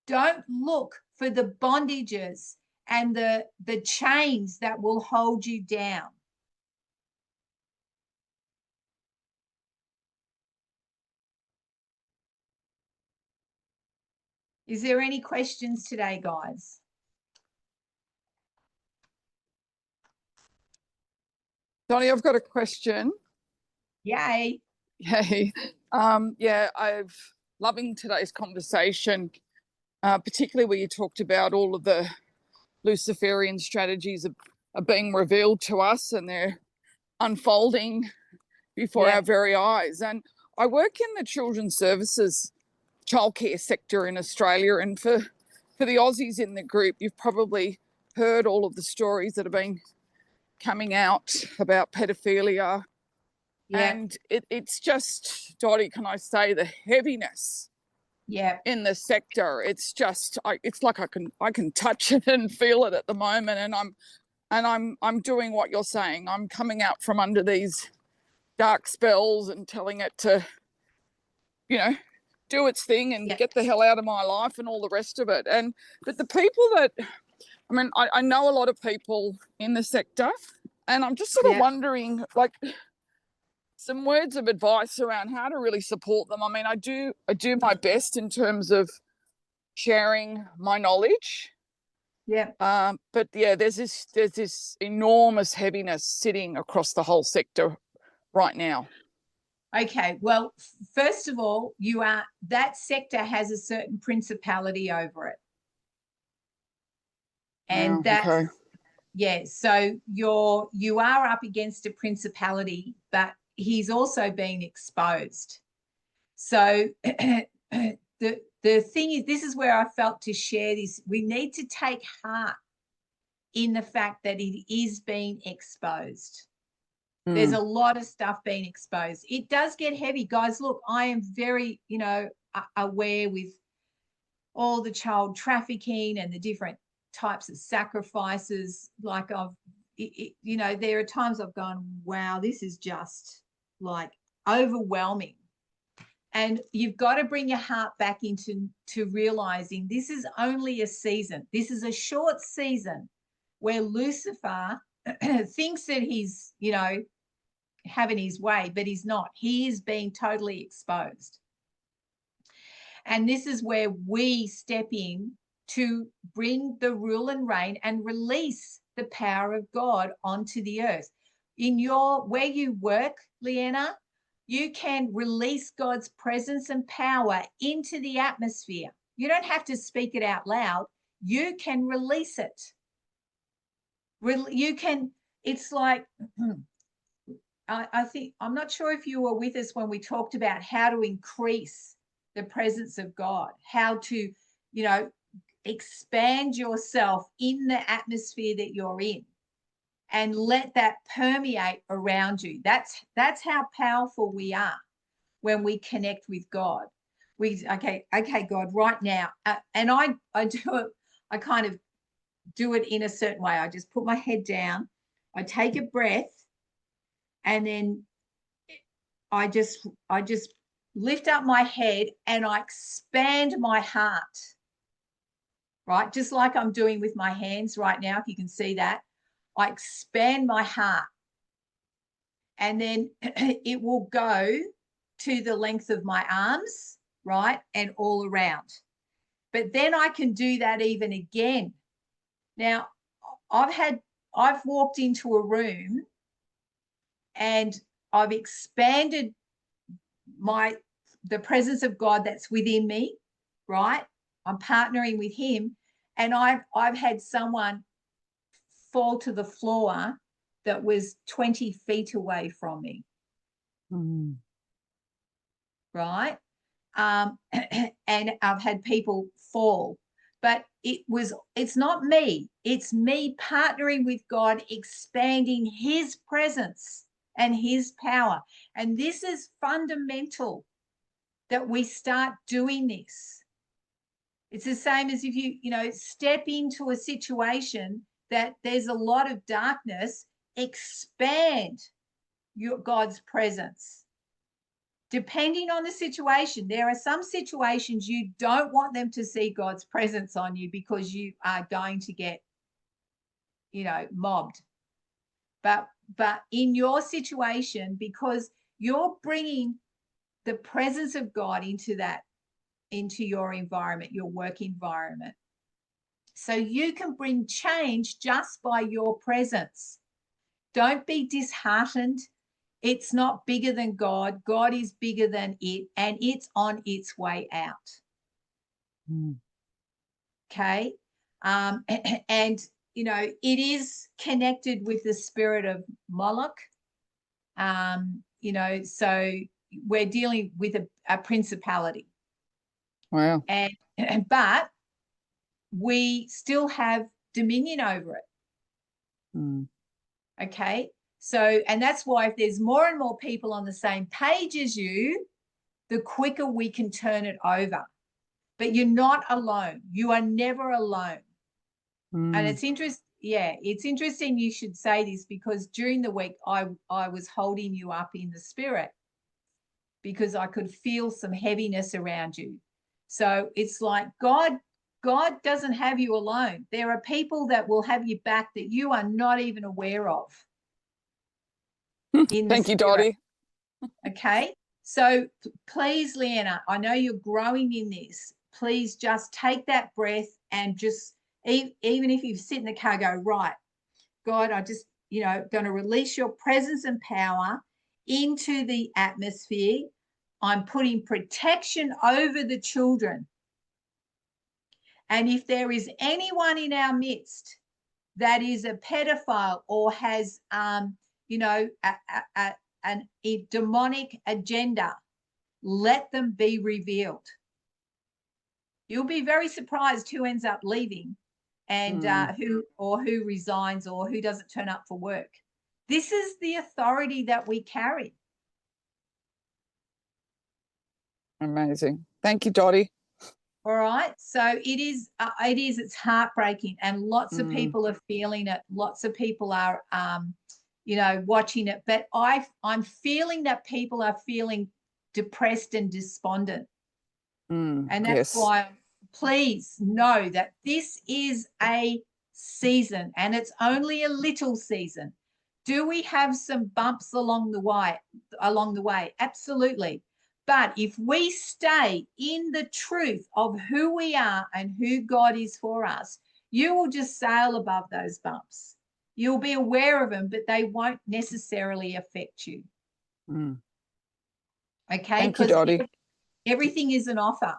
Don't look for the bondages and the chains that will hold you down. Is there any questions today, guys? Donnie, I've got a question. Yay. Yay. Yeah, I've loving today's conversation, particularly where you talked about all of the Luciferian strategies are being revealed to us, and they're unfolding before Yeah. our very eyes. And I work in the children's services childcare sector in Australia, and for the Aussies in the group, you've probably heard all of the stories that have been coming out about pedophilia. Yeah. And it's just, Dottie, can I say, the heaviness Yeah. in the sector. It's just, it's like I can touch it and feel it at the moment. And I'm doing what you're saying. I'm coming out from under these dark spells and telling it to, you know, do its thing and Yeah. get the hell out of my life and all the rest of it. But the people that, I mean, I know a lot of people in the sector, and I'm just sort of Yeah. wondering, like, some words of advice around how to really support them. I mean, I do my best in terms of sharing my knowledge. Yeah. But yeah, there's this enormous heaviness sitting across the whole sector right now. Okay. Well, first of all, that sector has a certain principality over it. And that's, okay. yeah. So you are up against a principality, but he's also been exposed. So the thing is, this is where I felt to share this. We need to take heart in the fact that it is being exposed. There's a lot of stuff being exposed. It does get heavy, guys. Look, I am very, aware with all the child trafficking and the different types of sacrifices. Like there are times I've gone, wow, this is just like overwhelming. And you've got to bring your heart back into realizing this is only a season. This is a short season where Lucifer thinks that he's, having his way, but he's not. He is being totally exposed. And this is where we step in to bring the rule and reign and release the power of God onto the earth. Where you work, Leanna, you can release God's presence and power into the atmosphere. You don't have to speak it out loud. You can release it. You can, it's like, I think, I'm not sure if you were with us when we talked about how to increase the presence of God, how to, expand yourself in the atmosphere that you're in and let that permeate around you. That's how powerful we are when we connect with God. Okay, God, right now. And I do it, I kind of do it in a certain way. I just put my head down, I take a breath, and then I just lift up my head and I expand my heart, right? Just like I'm doing with my hands right now, if you can see that. I expand my heart, and then it will go to the length of my arms, right? And all around. But then I can do that even again. Now, I've walked into a room and I've expanded the presence of God that's within me, right? I'm partnering with him, and I've had someone fall to the floor that was 20 feet away from me. Right? And I've had people fall, but it's not me. It's me partnering with God, expanding his presence and his power. And this is fundamental that we start doing this. It's the same as if you step into a situation that there's a lot of darkness, expand God's presence. Depending on the situation, there are some situations you don't want them to see God's presence on you because you are going to get, mobbed. But in your situation, because you're bringing the presence of God into your environment, your work environment. So you can bring change just by your presence. Don't be disheartened. It's not bigger than God. God is bigger than it, and it's on its way out. Okay. And you know, it is connected with the spirit of Moloch. You know, so we're dealing with a principality. Wow. And but we still have dominion over it. Mm. Okay. So, and that's why if there's more and more people on the same page as you, the quicker we can turn it over. But you're not alone. You are never alone. And it's interesting. Yeah, it's interesting you should say this, because during the week I was holding you up in the spirit because I could feel some heaviness around you. So it's like God doesn't have you alone. There are people that will have you back that you are not even aware of. Thank you, Dottie. Okay. So please, Leanna, I know you're growing in this. Please just take that breath and just, even if you sit in the car, go, right, God, I just, you know, going to release your presence and power into the atmosphere. I'm putting protection over the children. And if there is anyone in our midst that is a pedophile or has, you know, a demonic agenda, let them be revealed. You'll be very surprised who ends up leaving and who resigns or who doesn't turn up for work. This is the authority that we carry. Amazing. Thank you, Dottie. All right. So it's heartbreaking, and lots of people are feeling it. Lots of people are, you know, watching it. But I'm feeling that people are feeling depressed and despondent. And that's why, please know that this is a season, and it's only a little season. Do we have some bumps along the way? Absolutely. But if we stay in the truth of who we are and who God is for us, you will just sail above those bumps. You'll be aware of them, but they won't necessarily affect you. Okay? Thank you, Dottie. Everything is an offer.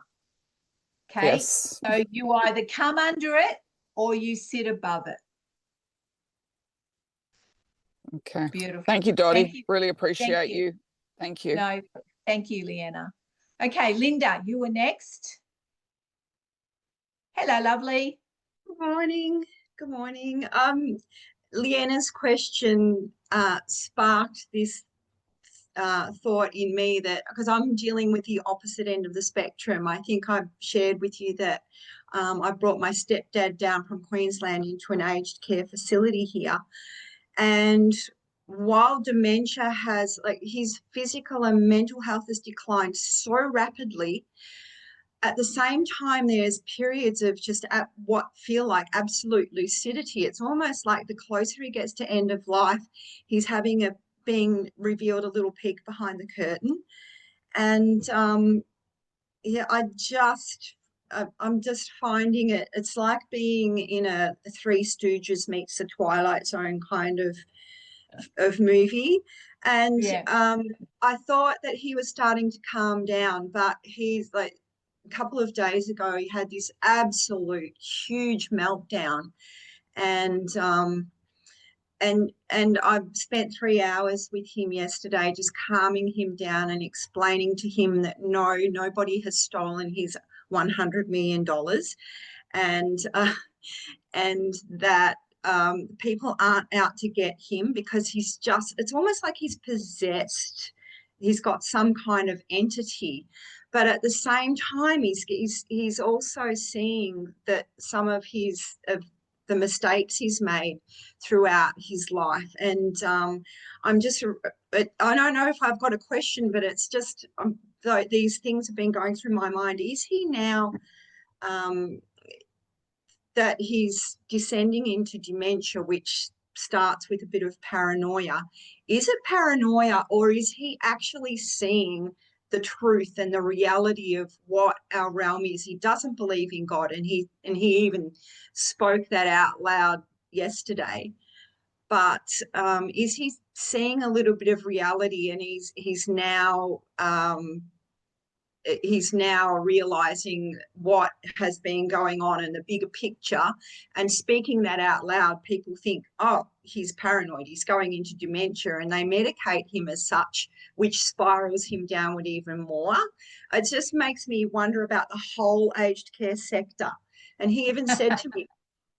Okay. Yes. So you either come under it or you sit above it. Okay. Beautiful. Thank you, Dottie. Thank you. Really appreciate you. Thank you. No, thank you, Leanna. Okay, Linda, you were next. Hello, lovely. Good morning. Good morning. Leanna's question sparked this thought in me, that because I'm dealing with the opposite end of the spectrum. I think I've shared with you that I brought my stepdad down from Queensland into an aged care facility here. And while dementia has, like, his physical and mental health has declined so rapidly, at the same time, there's periods of just what feel like absolute lucidity. It's almost like the closer he gets to end of life, he's being revealed a little peek behind the curtain. And yeah, I'm just finding it's like being in a Three Stooges meets the Twilight Zone kind of movie. And I thought that he was starting to calm down, but he's like, a couple of days ago, he had this absolute huge meltdown. And I spent 3 hours with him yesterday, just calming him down and explaining to him that no, nobody has stolen his $100 million, and that people aren't out to get him, because it's almost like he's possessed. He's got some kind of entity. But at the same time, he's also seeing that some of the mistakes he's made throughout his life. And I don't know if I've got a question, but it's just these things have been going through my mind. Is he now that he's descending into dementia, which starts with a bit of paranoia? Is it paranoia, or is he actually seeing the truth and the reality of what our realm is? He doesn't believe in God, and he even spoke that out loud yesterday. But is he seeing a little bit of reality, and he's now he's now realizing what has been going on in the bigger picture, and speaking that out loud, people think, oh, he's paranoid, he's going into dementia, and they medicate him as such, which spirals him downward even more. It just makes me wonder about the whole aged care sector. And he even said to me,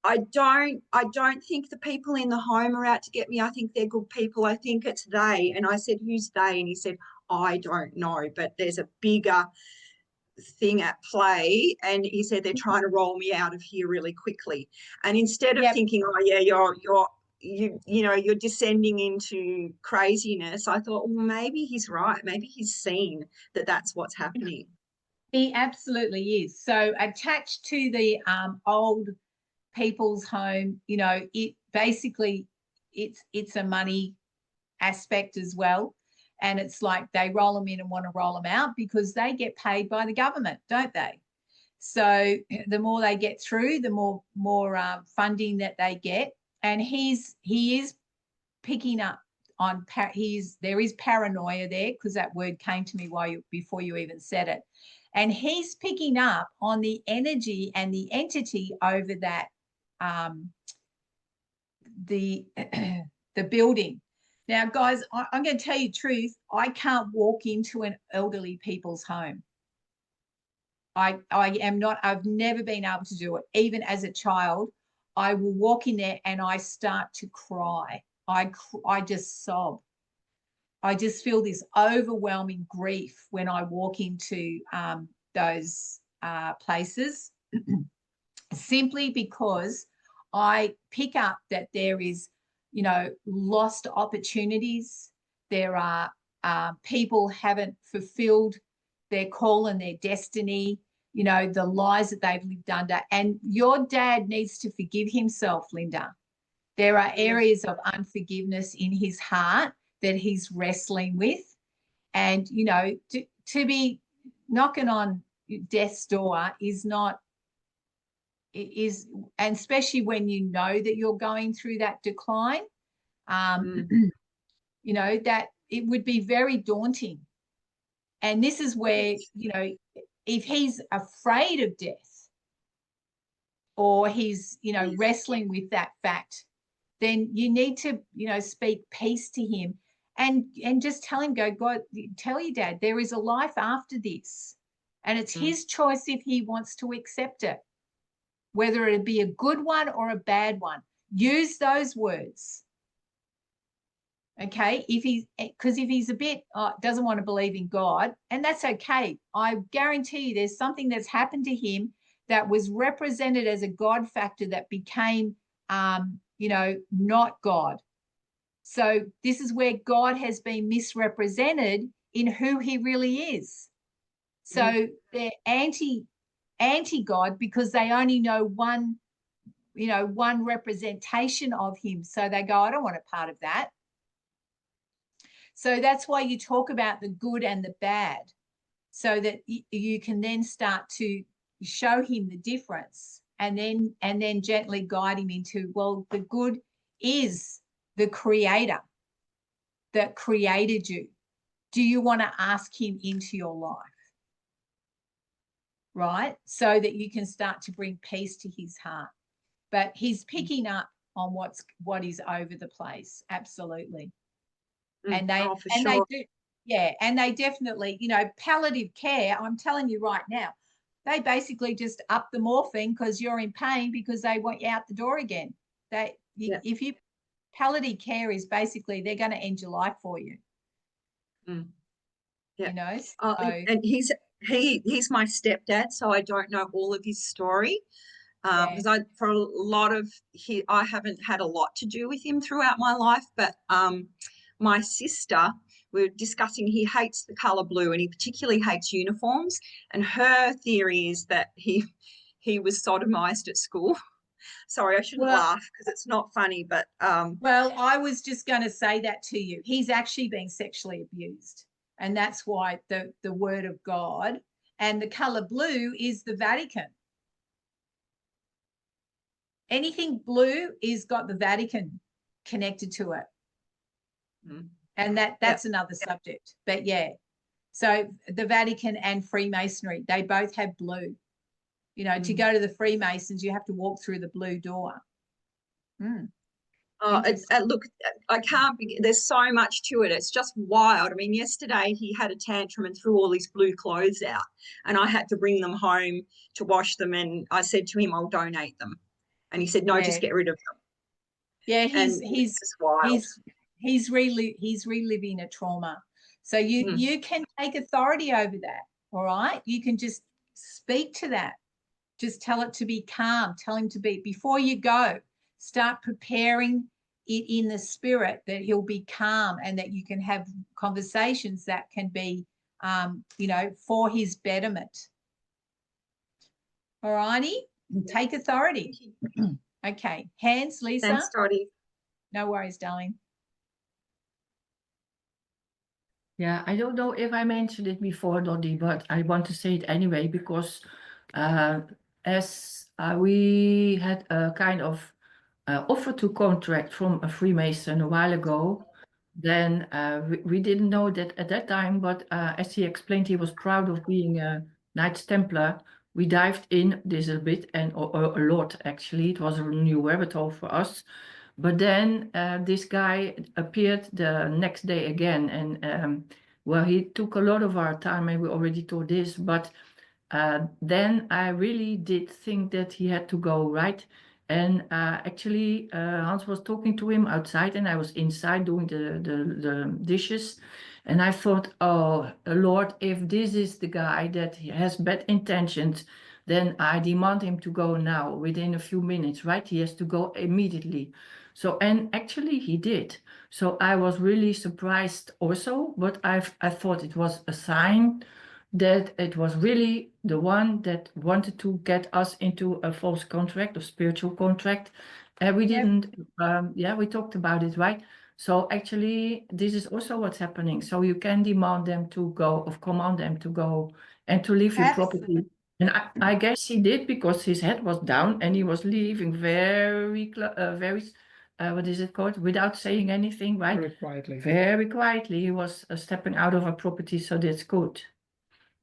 I don't think the people in the home are out to get me. I think they're good people. I think it's they. And I said, who's they? And he said, I don't know, but there's a bigger thing at play. And he said they're trying to roll me out of here really quickly. And instead of thinking, oh yeah, you're descending into craziness, I thought, well, maybe he's right. Maybe he's seen that that's what's happening. He absolutely is. So attached to the old people's home, you know, it basically it's a money aspect as well. And it's like they roll them in and want to roll them out because they get paid by the government, don't they? So the more they get through, the more funding that they get. And he is picking up on there is paranoia there, because that word came to me before you even said it. And he's picking up on the energy and the entity over that the building. Now, guys, I'm going to tell you the truth. I can't walk into an elderly people's home. I've never been able to do it. Even as a child, I will walk in there and I start to cry. I just sob. I just feel this overwhelming grief when I walk into those places, simply because I pick up that there is, you know, lost opportunities. There are people haven't fulfilled their call and their destiny, you know, the lies that they've lived under. And your dad needs to forgive himself, Linda. There are areas of unforgiveness in his heart that he's wrestling with. And, you know, to be knocking on death's door and especially when you know that you're going through that decline, you know, that it would be very daunting. And this is where, you know, if he's afraid of death or he's, you know, wrestling with that fact, then you need to, you know, speak peace to him and just tell him, God, tell your dad there is a life after this. And it's his choice if he wants to accept it, whether it be a good one or a bad one. Use those words. Okay, because if he's a bit doesn't want to believe in God, and that's okay. I guarantee you there's something that's happened to him that was represented as a God factor that became, you know, not God. So this is where God has been misrepresented in who he really is. So they're anti-God because they only know one, you know, one representation of him. So they go, I don't want a part of that. So that's why you talk about the good and the bad, so that you can then start to show him the difference and then gently guide him into, well, the good is the creator that created you. Do you want to ask him into your life? Right? So that you can start to bring peace to his heart. But he's picking up on what is over the place. Absolutely. And they do, yeah, and they definitely, you know, palliative care, I'm telling you right now, they basically just up the morphine because you're in pain because they want you out the door again. If you palliative care is basically they're going to end your life for you. You know, and he's my stepdad, so I don't know all of his story. Because I haven't had a lot to do with him throughout my life, but my sister, we were discussing, he hates the color blue and he particularly hates uniforms, and her theory is that he was sodomized at school. Sorry, I shouldn't laugh because it's not funny, but well, I was just going to say that to you. He's actually been sexually abused, and that's why the word of God and the color blue is the Vatican. Anything blue is got the Vatican connected to it. And that's another subject. But yeah, So the Vatican and Freemasonry, they both have blue. You know, to go to the Freemasons, you have to walk through the blue door. Look, I can't be, there's so much to it. It's just wild. I mean, yesterday he had a tantrum and threw all his blue clothes out, and I had to bring them home to wash them. And I said to him, I'll donate them. And he said, no, just get rid of them. Yeah, It's just wild. he's reliving a trauma. So you can take authority over that. All right. You can just speak to that. Just tell it to be calm. Tell him to be, before you go, start preparing it in the spirit that he'll be calm and that you can have conversations that can be, you know, for his betterment. All righty. Take authority. Okay. Hands, Lisa. Thanks, Dottie. No worries, darling. Yeah, I don't know if I mentioned it before, Dottie, but I want to say it anyway because as we had a kind of offer to contract from a Freemason a while ago, then we didn't know that at that time, but as he explained, he was proud of being a Knights Templar. We dived in this a bit and a lot, actually. It was a new rabbit hole for us. But then this guy appeared the next day again, and well, he took a lot of our time, and we already told this, but then I really did think that he had to go, right? And actually, Hans was talking to him outside, and I was inside doing the dishes. And I thought, oh, Lord, if this is the guy that has bad intentions, then I demand him to go now, within a few minutes, right? He has to go immediately. So, and actually he did. So I was really surprised also, but I thought it was a sign that it was really the one that wanted to get us into a false contract or spiritual contract. And we didn't, we talked about it, right? So actually, this is also what's happening. So you can demand them to go, or command them to go and to leave your property. And I guess he did, because his head was down and he was leaving very, what is it called? Without saying anything, right? Very quietly. Very quietly, he was stepping out of our property, so that's good.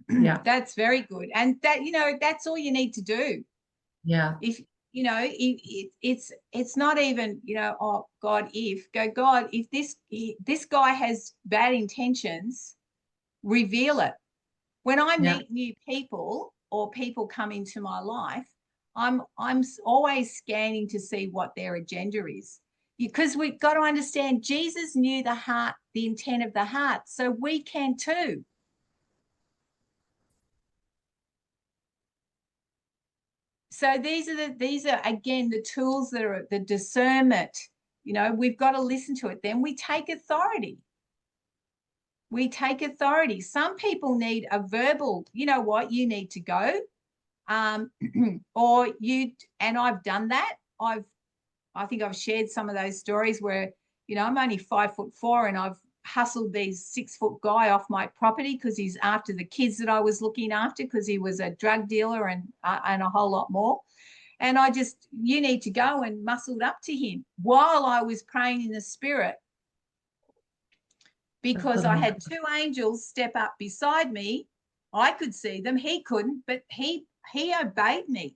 Yeah, That's very good. And that, you know, that's all you need to do. yeah, If, you know, it's not even, you know, oh God, if this guy has bad intentions, reveal it. When I meet new people or people come into my life, I'm always scanning to see what their agenda is, because we've got to understand Jesus knew the heart, the intent of the heart, so we can too. So these are again the tools that are the discernment. You know, we've got to listen to it. Then we take authority. We take authority. Some people need a verbal, you know what, you need to go. Or you, and I've done that. I think I've shared some of those stories where, you know, I'm only 5'4" and I've hustled these 6-foot guy off my property because he's after the kids that I was looking after, because he was a drug dealer and a whole lot more. And I just, you need to go, and muscled up to him while I was praying in the spirit, because I had two angels step up beside me. I could see them, he couldn't, but he obeyed me.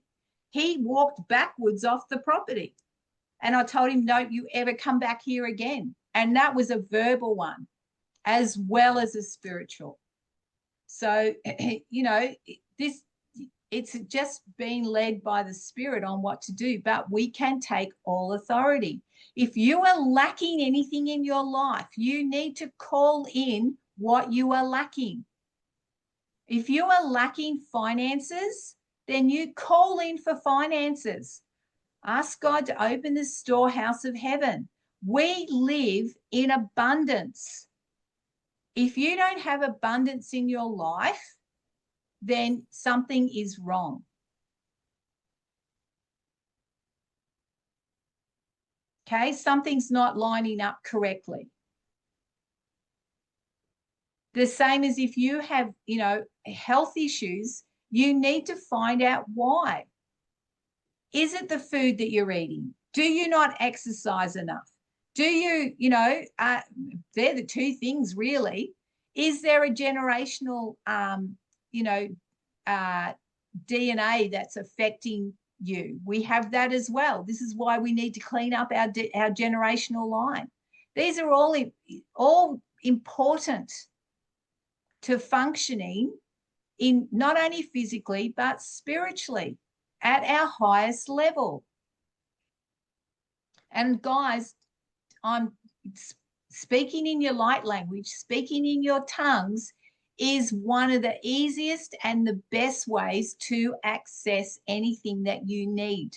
He walked backwards off the property, and I told him, don't you ever come back here again. And that was a verbal one as well as a spiritual. So, you know, it's just being led by the Spirit on what to do, but we can take all authority. If you are lacking anything in your life, you need to call in what you are lacking. If you are lacking finances, then you call in for finances. Ask God to open the storehouse of heaven. We live in abundance. If you don't have abundance in your life, then something is wrong. Okay, something's not lining up correctly. The same as if you have, you know, health issues, you need to find out why. Is it the food that you're eating? Do you not exercise enough? Do you, you know, they're the two things really. Is there a generational, DNA that's affecting you? We have that as well. This is why we need to clean up our generational line. These are all important to functioning in not only physically but spiritually at our highest level. And guys, I'm speaking in your light language, speaking in your tongues is one of the easiest and the best ways to access anything that you need.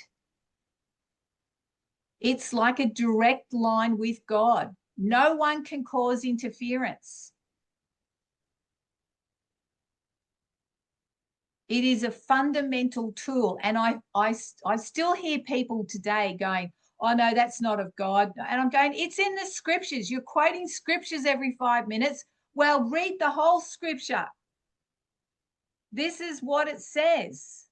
It's like a direct line with God. No one can cause interference. It is a fundamental tool. And I still hear people today going, oh, no, that's not of God. And I'm going, it's in the scriptures. You're quoting scriptures every 5 minutes. Well, read the whole scripture. This is what it says.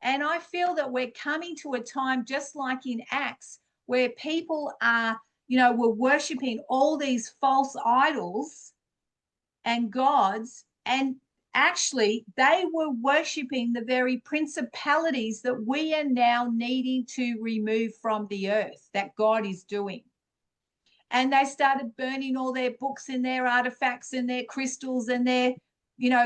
And I feel that we're coming to a time just like in Acts where people are, were worshiping all these false idols and gods, and actually they were worshiping the very principalities that we are now needing to remove from the earth, that God is doing. And they started burning all their books and their artifacts and their crystals and their,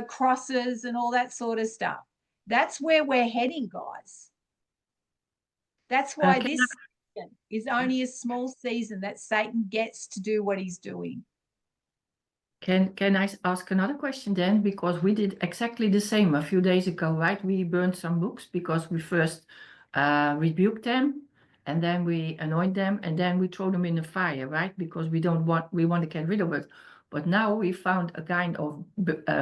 crosses and all that sort of stuff. That's where we're heading, guys. That's why this season is only a small season that Satan gets to do what he's doing. Can I ask another question then? Because we did exactly the same a few days ago, right? We burned some books because we first rebuked them, and then we anoint them, and then we throw them in the fire, right? Because we want to get rid of it. But now we found a kind of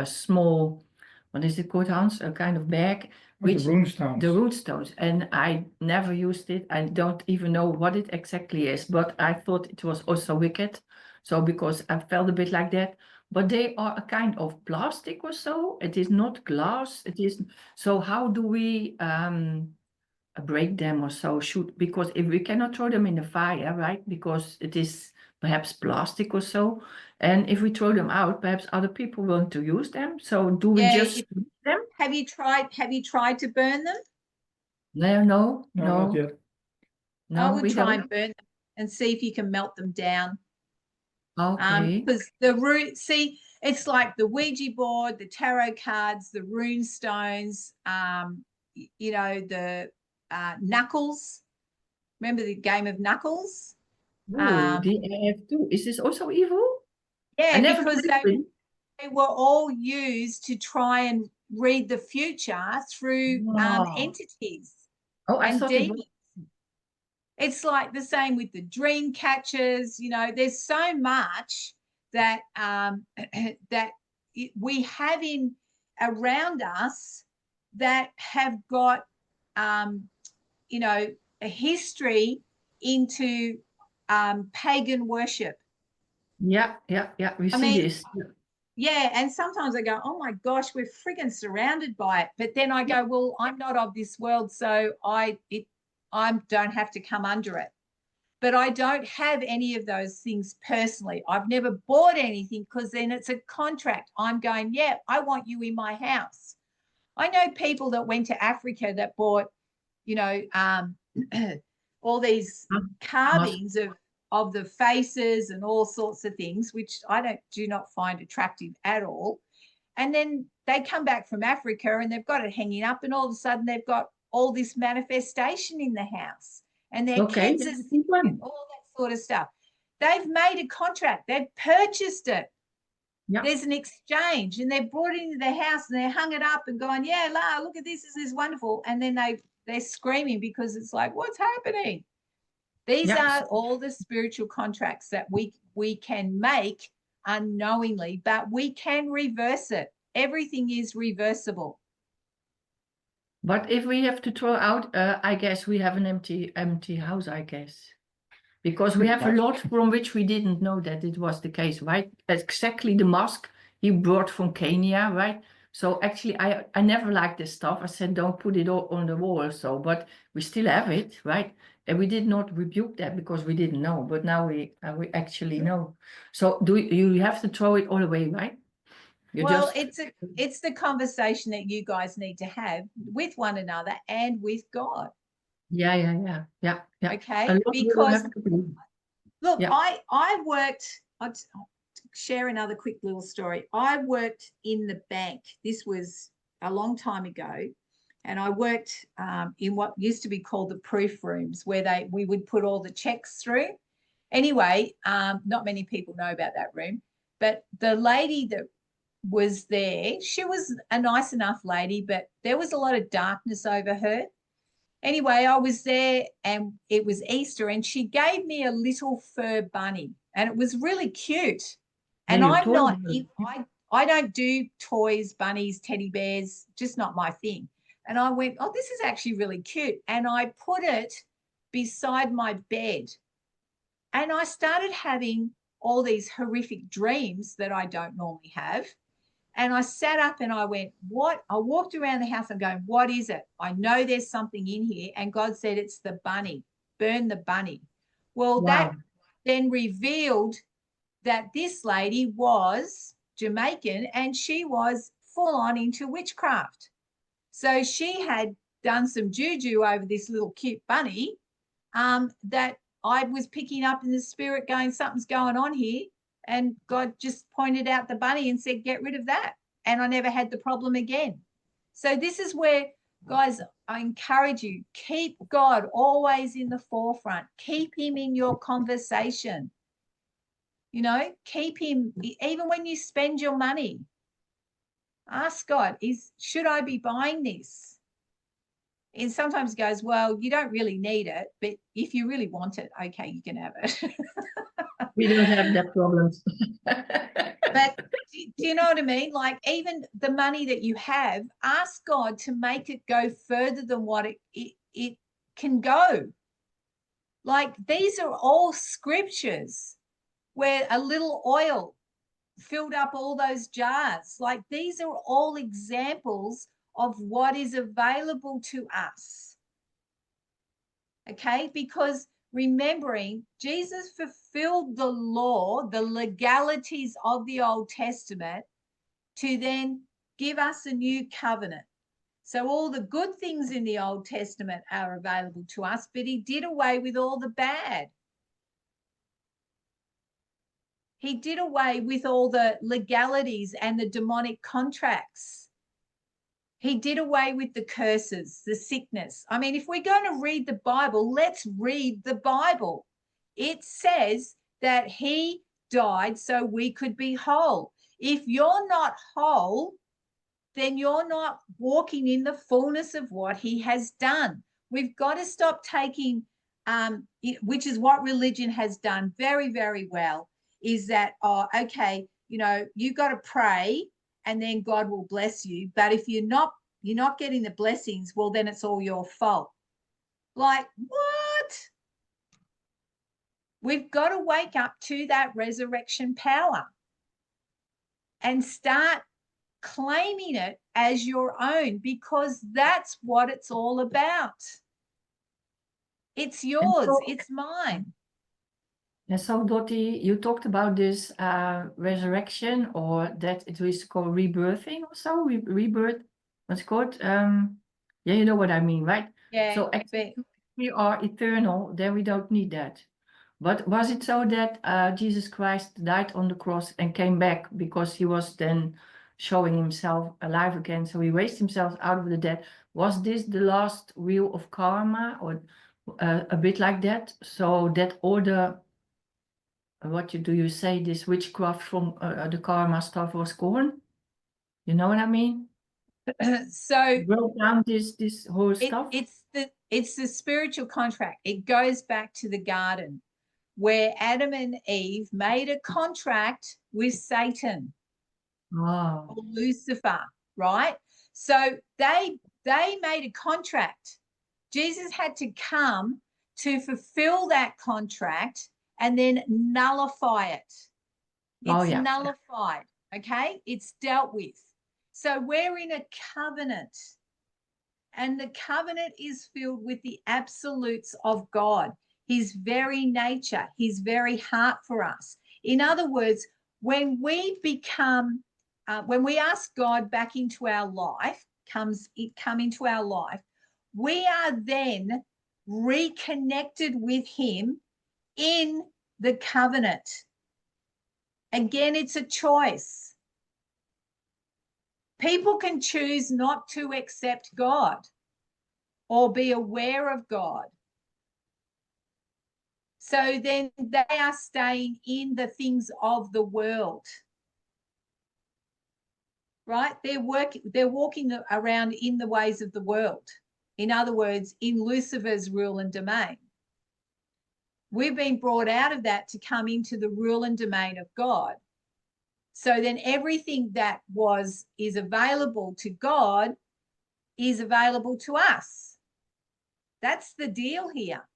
small, what is it called, Hans? A kind of bag. Which, the runestones. The runestones. And I never used it. I don't even know what it exactly is, but I thought it was also wicked. So because I felt a bit like that. But they are a kind of plastic or so. It is not glass. It is. So how do we break them or so? Because if we cannot throw them in the fire, right? Because it is perhaps plastic or so. And if we throw them out, perhaps other people want to use them. So do we just use them? Have you tried to burn them? No. Not yet. No, I would try and burn them and see if you can melt them down. Okay. Because it's like the Ouija board, the tarot cards, the rune stones, the knuckles. Remember the game of knuckles? The AF2. Is this also evil? Yeah, because they were all used to try and read the future through entities. Oh, I thought demons. It's like the same with the dream catchers. There's so much that we have around us that have got a history into pagan worship. Yeah. We see this. Yeah, and sometimes I go, oh my gosh, we're friggin' surrounded by it. But then I go, well, I'm not of this world, so I don't have to come under it. But I don't have any of those things personally. I've never bought anything because then it's a contract. I'm going, yeah, I want you in my house. I know people that went to Africa that bought, all these carvings of the faces and all sorts of things, which I do not find attractive at all. And then they come back from Africa and they've got it hanging up, and all of a sudden they've got all this manifestation in the house, and their kids are all that sort of stuff. They've made a contract. They've purchased it. Yep. There's an exchange, and they're brought it into their house and they're hung it up and going, yeah, look at this. This is wonderful. And then they're screaming because it's like, what's happening? These are all the spiritual contracts that we can make unknowingly, but we can reverse it. Everything is reversible. But if we have to throw out, I guess we have an empty house, I guess. Because we have a lot from which we didn't know that it was the case, right? Exactly the mask he brought from Kenya, right? So actually, I never liked this stuff. I said, don't put it all on the wall. So, but we still have it, right? And we did not rebuke that because we didn't know. But now we actually know. So do you have to throw it all away, right? You Well, just it's the conversation that you guys need to have with one another and with God. yeah. A Okay, lot will because have to be. look, Yeah. I worked. I'll share another quick little story. I worked in the bank. This was a long time ago, and I worked in what used to be called the proof rooms, where we would put all the checks through. Anyway, not many people know about that room, but the lady that was there, she was a nice enough lady, but there was a lot of darkness over her. Anyway, I was there and it was Easter, and she gave me a little fur bunny, and it was really cute. And Yeah, you I'm told not, me. I don't do toys, bunnies, teddy bears, just not my thing. And I went, oh, this is actually really cute. And I put it beside my bed. And I started having all these horrific dreams that I don't normally have. And I sat up and I went, what? I walked around the house and going, what is it? I know there's something in here. And God said, it's the bunny, burn the bunny. Well, that Wow. then revealed that this lady was Jamaican and she was full on into witchcraft. So she had done some juju over this little cute bunny that I was picking up in the spirit going, something's going on here. And God just pointed out the bunny and said, get rid of that. And I never had the problem again. So this is where, guys, I encourage you, keep God always in the forefront. Keep him in your conversation. You know, keep him, even when you spend your money. Ask God, should I be buying this? And sometimes goes, well, you don't really need it, but if you really want it, okay, you can have it. We don't have that problems. But do you know what I mean? Like, even the money that you have, ask God to make it go further than what it can go. Like, these are all scriptures where a little oil filled up all those jars. Like, these are all examples of what is available to us. Okay, because remembering Jesus fulfilled the law, the legalities of the Old Testament to then give us a new covenant. So all the good things in the Old Testament are available to us, but he did away with all the bad. He did away with all the legalities and the demonic contracts. He did away with the curses, the sickness. I mean, if we're going to read the Bible, let's read the Bible. It says that he died so we could be whole. If you're not whole, then you're not walking in the fullness of what he has done. We've got to stop taking, which is what religion has done very, very well, is that, oh, okay, you know, you got to pray and then God will bless you. But if you're not getting the blessings, well, then it's all your fault. Like, what? We've got to wake up to that resurrection power and start claiming it as your own, because that's what it's all about. It's yours, it's mine. And so, Dottie, you talked about this resurrection, or that it is called rebirthing or so, rebirth, what's it called? Yeah, you know what I mean, right? Yeah. So actually, we are eternal, then we don't need that. But was it so that Jesus Christ died on the cross and came back because he was then showing himself alive again? So he raised himself out of the dead. Was this the last wheel of karma, or a bit like that? So that all the, do you say, this witchcraft from the karma stuff was gone? You know what I mean? So Broke down this whole stuff. it's the spiritual contract. It goes back to the garden where Adam and Eve made a contract with Satan or Lucifer, right? So they made a contract. Jesus had to come to fulfill that contract and then nullify it. It's nullified, okay? It's dealt with. So we're in a covenant, and the covenant is filled with the absolutes of God, his very nature, his very heart for us. In other words, when we become when we ask God back into our life, come into our life, we are then reconnected with him in the covenant. Again, it's a choice. People can choose not to accept God or be aware of God. So then they are staying in the things of the world. Right? They're walking around in the ways of the world. In other words, in Lucifer's rule and domain. We've been brought out of that to come into the rule and domain of God. So then everything that is available to God is available to us. That's the deal here.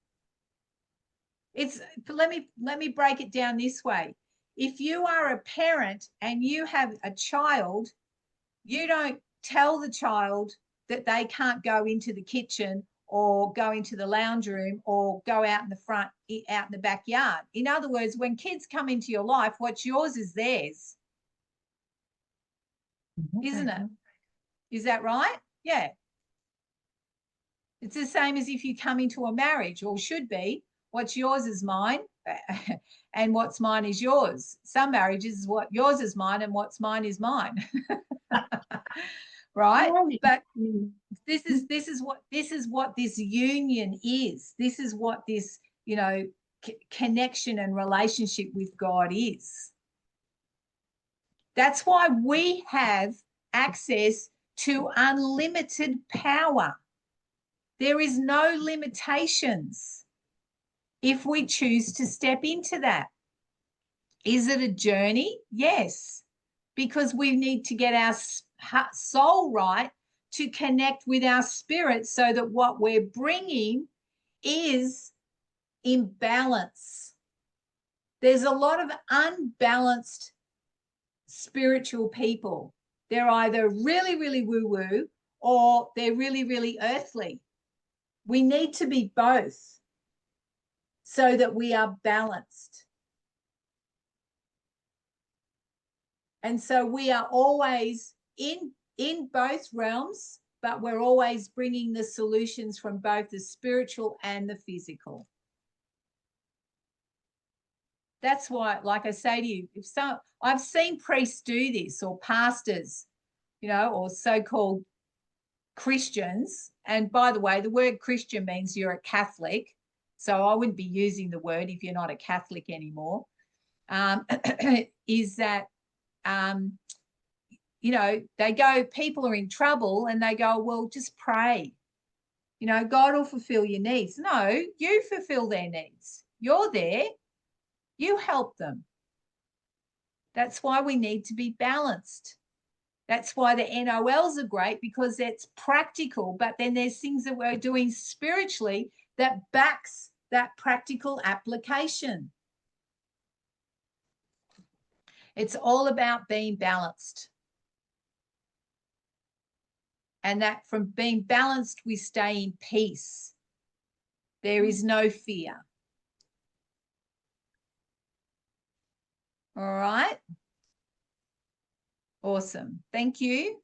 Let me break it down this way. If you are a parent and you have a child, you don't tell the child that they can't go into the kitchen or go into the lounge room or go out in the front, out in the backyard. In other words, when kids come into your life, what's yours is theirs. Isn't it? Is that right? Yeah. It's the same as if you come into a marriage, or should be. What's yours is mine, and what's mine is yours. Some marriages is what yours is mine, and what's mine is mine. Right? But this is what this union is. This is what this, connection and relationship with God is. That's why we have access to unlimited power. There is no limitations if we choose to step into that. Is it a journey? Yes, because we need to get our soul right to connect with our spirit so that what we're bringing is in balance. There's a lot of unbalanced spiritual people. They're either really, really woo-woo or they're really, really earthly. We need to be both so that we are balanced. And so we are always in both realms, but we're always bringing the solutions from both the spiritual and the physical. That's why, like I say to you, I've seen priests do this, or pastors, or so-called Christians. And by the way, the word Christian means you're a Catholic. So I wouldn't be using the word if you're not a Catholic anymore. Is that, they go, people are in trouble and they go, well, just pray. God will fulfill your needs. No, you fulfill their needs. You're there. You help them. That's why we need to be balanced. That's why the NOLs are great, because it's practical, but then there's things that we're doing spiritually that backs that practical application. It's all about being balanced. And that from being balanced, we stay in peace. There is no fear. All right. Awesome. Thank you.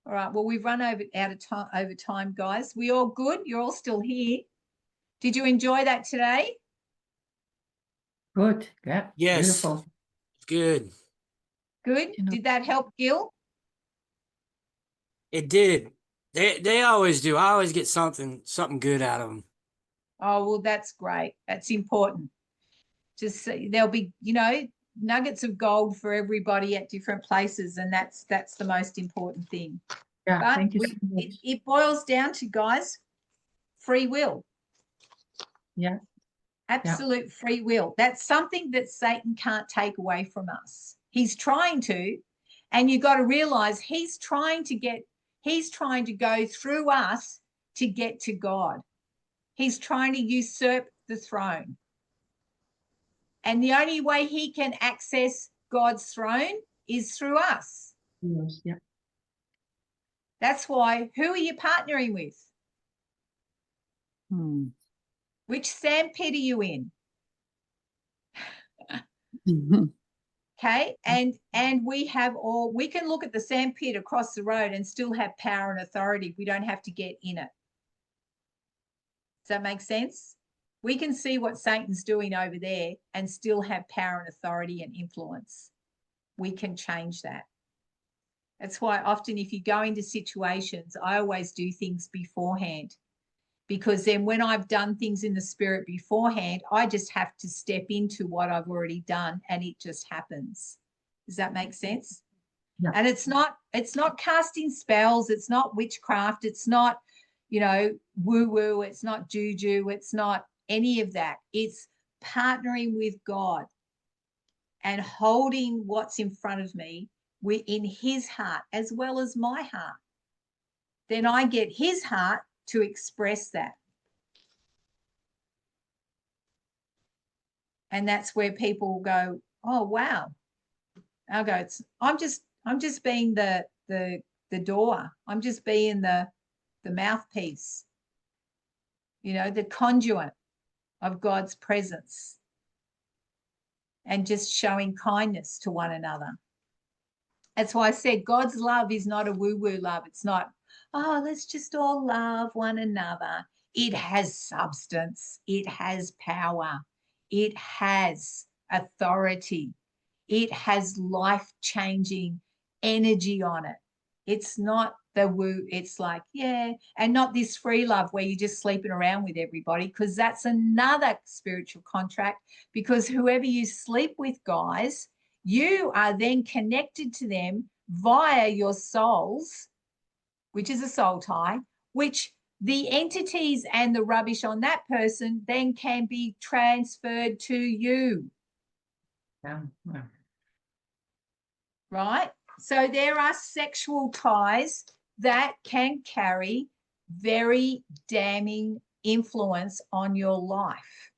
All right. Well, we've run over time, guys. We all good? You're all still here. Did you enjoy that today? Good. Yeah. Yes. Beautiful. Good. Good. Did that help, Gil? It did. They always do. I always get something good out of them. Oh, well, that's great. That's important. Just there'll be, nuggets of gold for everybody at different places, and that's the most important thing. Yeah, but thank you so much. It boils down to, guys, free will. Yeah. Absolute free will. That's something that Satan can't take away from us. He's trying to, and you've got to realize he's trying to go through us to get to God. He's trying to usurp the throne. And the only way he can access God's throne is through us. Yes, yeah. That's why, who are you partnering with? Which sandpit are you in? Okay. And we can look at the sandpit across the road and still have power and authority. We don't have to get in it. Does that make sense? We can see what Satan's doing over there and still have power and authority and influence. We can change that. That's why often if you go into situations, I always do things beforehand, because then when I've done things in the spirit beforehand, I just have to step into what I've already done and it just happens. Does that make sense? Yeah. And it's not casting spells. It's not witchcraft. It's not, woo-woo. It's not juju. It's not any of that. It's partnering with God and holding what's in front of me in his heart as well as my heart. Then I get his heart to express that. And that's where people go, oh, wow. I'll go, I'm just being the door. I'm just being the mouthpiece, the conduit of God's presence and just showing kindness to one another. That's why I said God's love is not a woo-woo love. It's not, oh, let's just all love one another. It has substance. It has power. It has authority. It has life-changing energy on it. It's not the woo. It's like, yeah, and not this free love where you're just sleeping around with everybody, because that's another spiritual contract, because whoever you sleep with, guys, you are then connected to them via your souls, which is a soul tie, which the entities and the rubbish on that person then can be transferred to you. Yeah. Right? So there are sexual ties that can carry very damning influence on your life.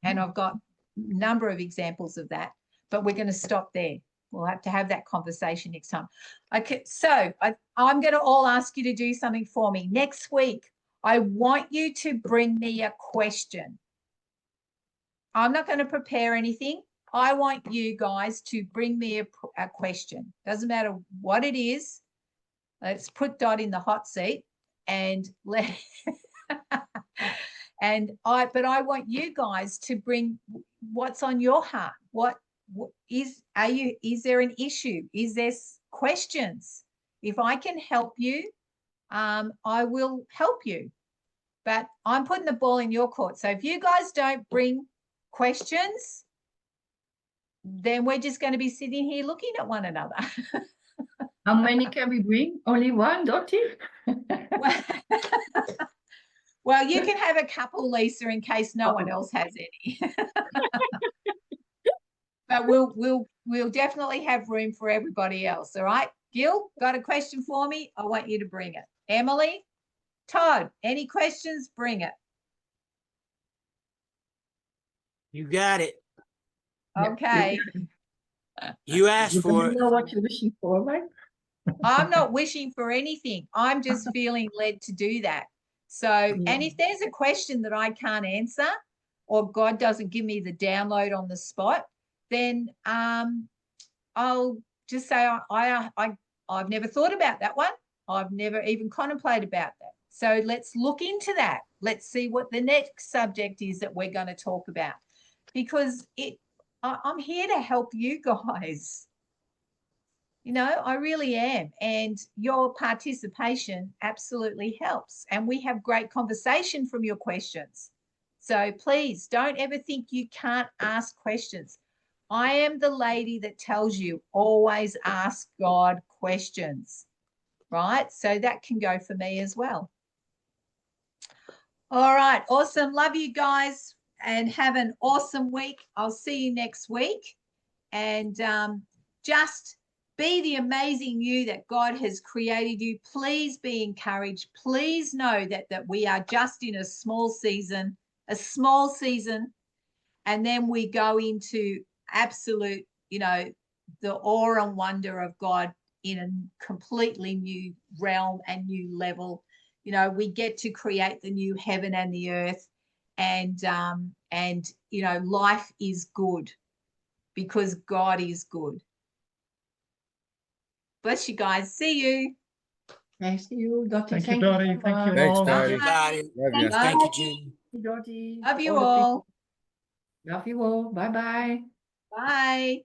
And I've got a number of examples of that, but we're going to stop there. We'll have to have that conversation next time. Okay, so I'm going to all ask you to do something for me. Next week, I want you to bring me a question. I'm not going to prepare anything. I want you guys to bring me a question. Doesn't matter what it is. Let's put Dot in the hot seat and let but I want you guys to bring what's on your heart. Is there an issue? Is there questions? If I can help you, I will help you. But I'm putting the ball in your court. So if you guys don't bring questions, then we're just going to be sitting here looking at one another. How many can we bring? Only one, Dottie? Well, you can have a couple, Lisa, in case no one else has any. But we'll definitely have room for everybody else. All right, Gil, got a question for me? I want you to bring it. Emily, Todd, any questions? Bring it. You got it. Okay. You asked You for it. know what you're wishing for, right? I'm not wishing for anything. I'm just feeling led to do that. So, and if there's a question that I can't answer or God doesn't give me the download on the spot, then I'll just say I've never thought about that one. I've never even contemplated about that. So let's look into that. Let's see what the next subject is that we're going to talk about, because I'm here to help you guys. I really am. And your participation absolutely helps. And we have great conversation from your questions. So please don't ever think you can't ask questions. I am the lady that tells you always ask God questions, right? So that can go for me as well. All right. Awesome. Love you guys and have an awesome week. I'll see you next week. And just be the amazing you that God has created you. Please be encouraged. Please know that we are just in a small season, and then we go into absolute, the awe and wonder of God in a completely new realm and new level. We get to create the new heaven and the earth, and life is good because God is good. Bless you guys. See you. Thanks to you, Dottie. Thank you, Dottie. so Thank you much. Thanks, all. Dottie. Everybody. Love ya. Thank you, Jim. Dottie. Love you the people. all. Love you all. Bye bye. Bye.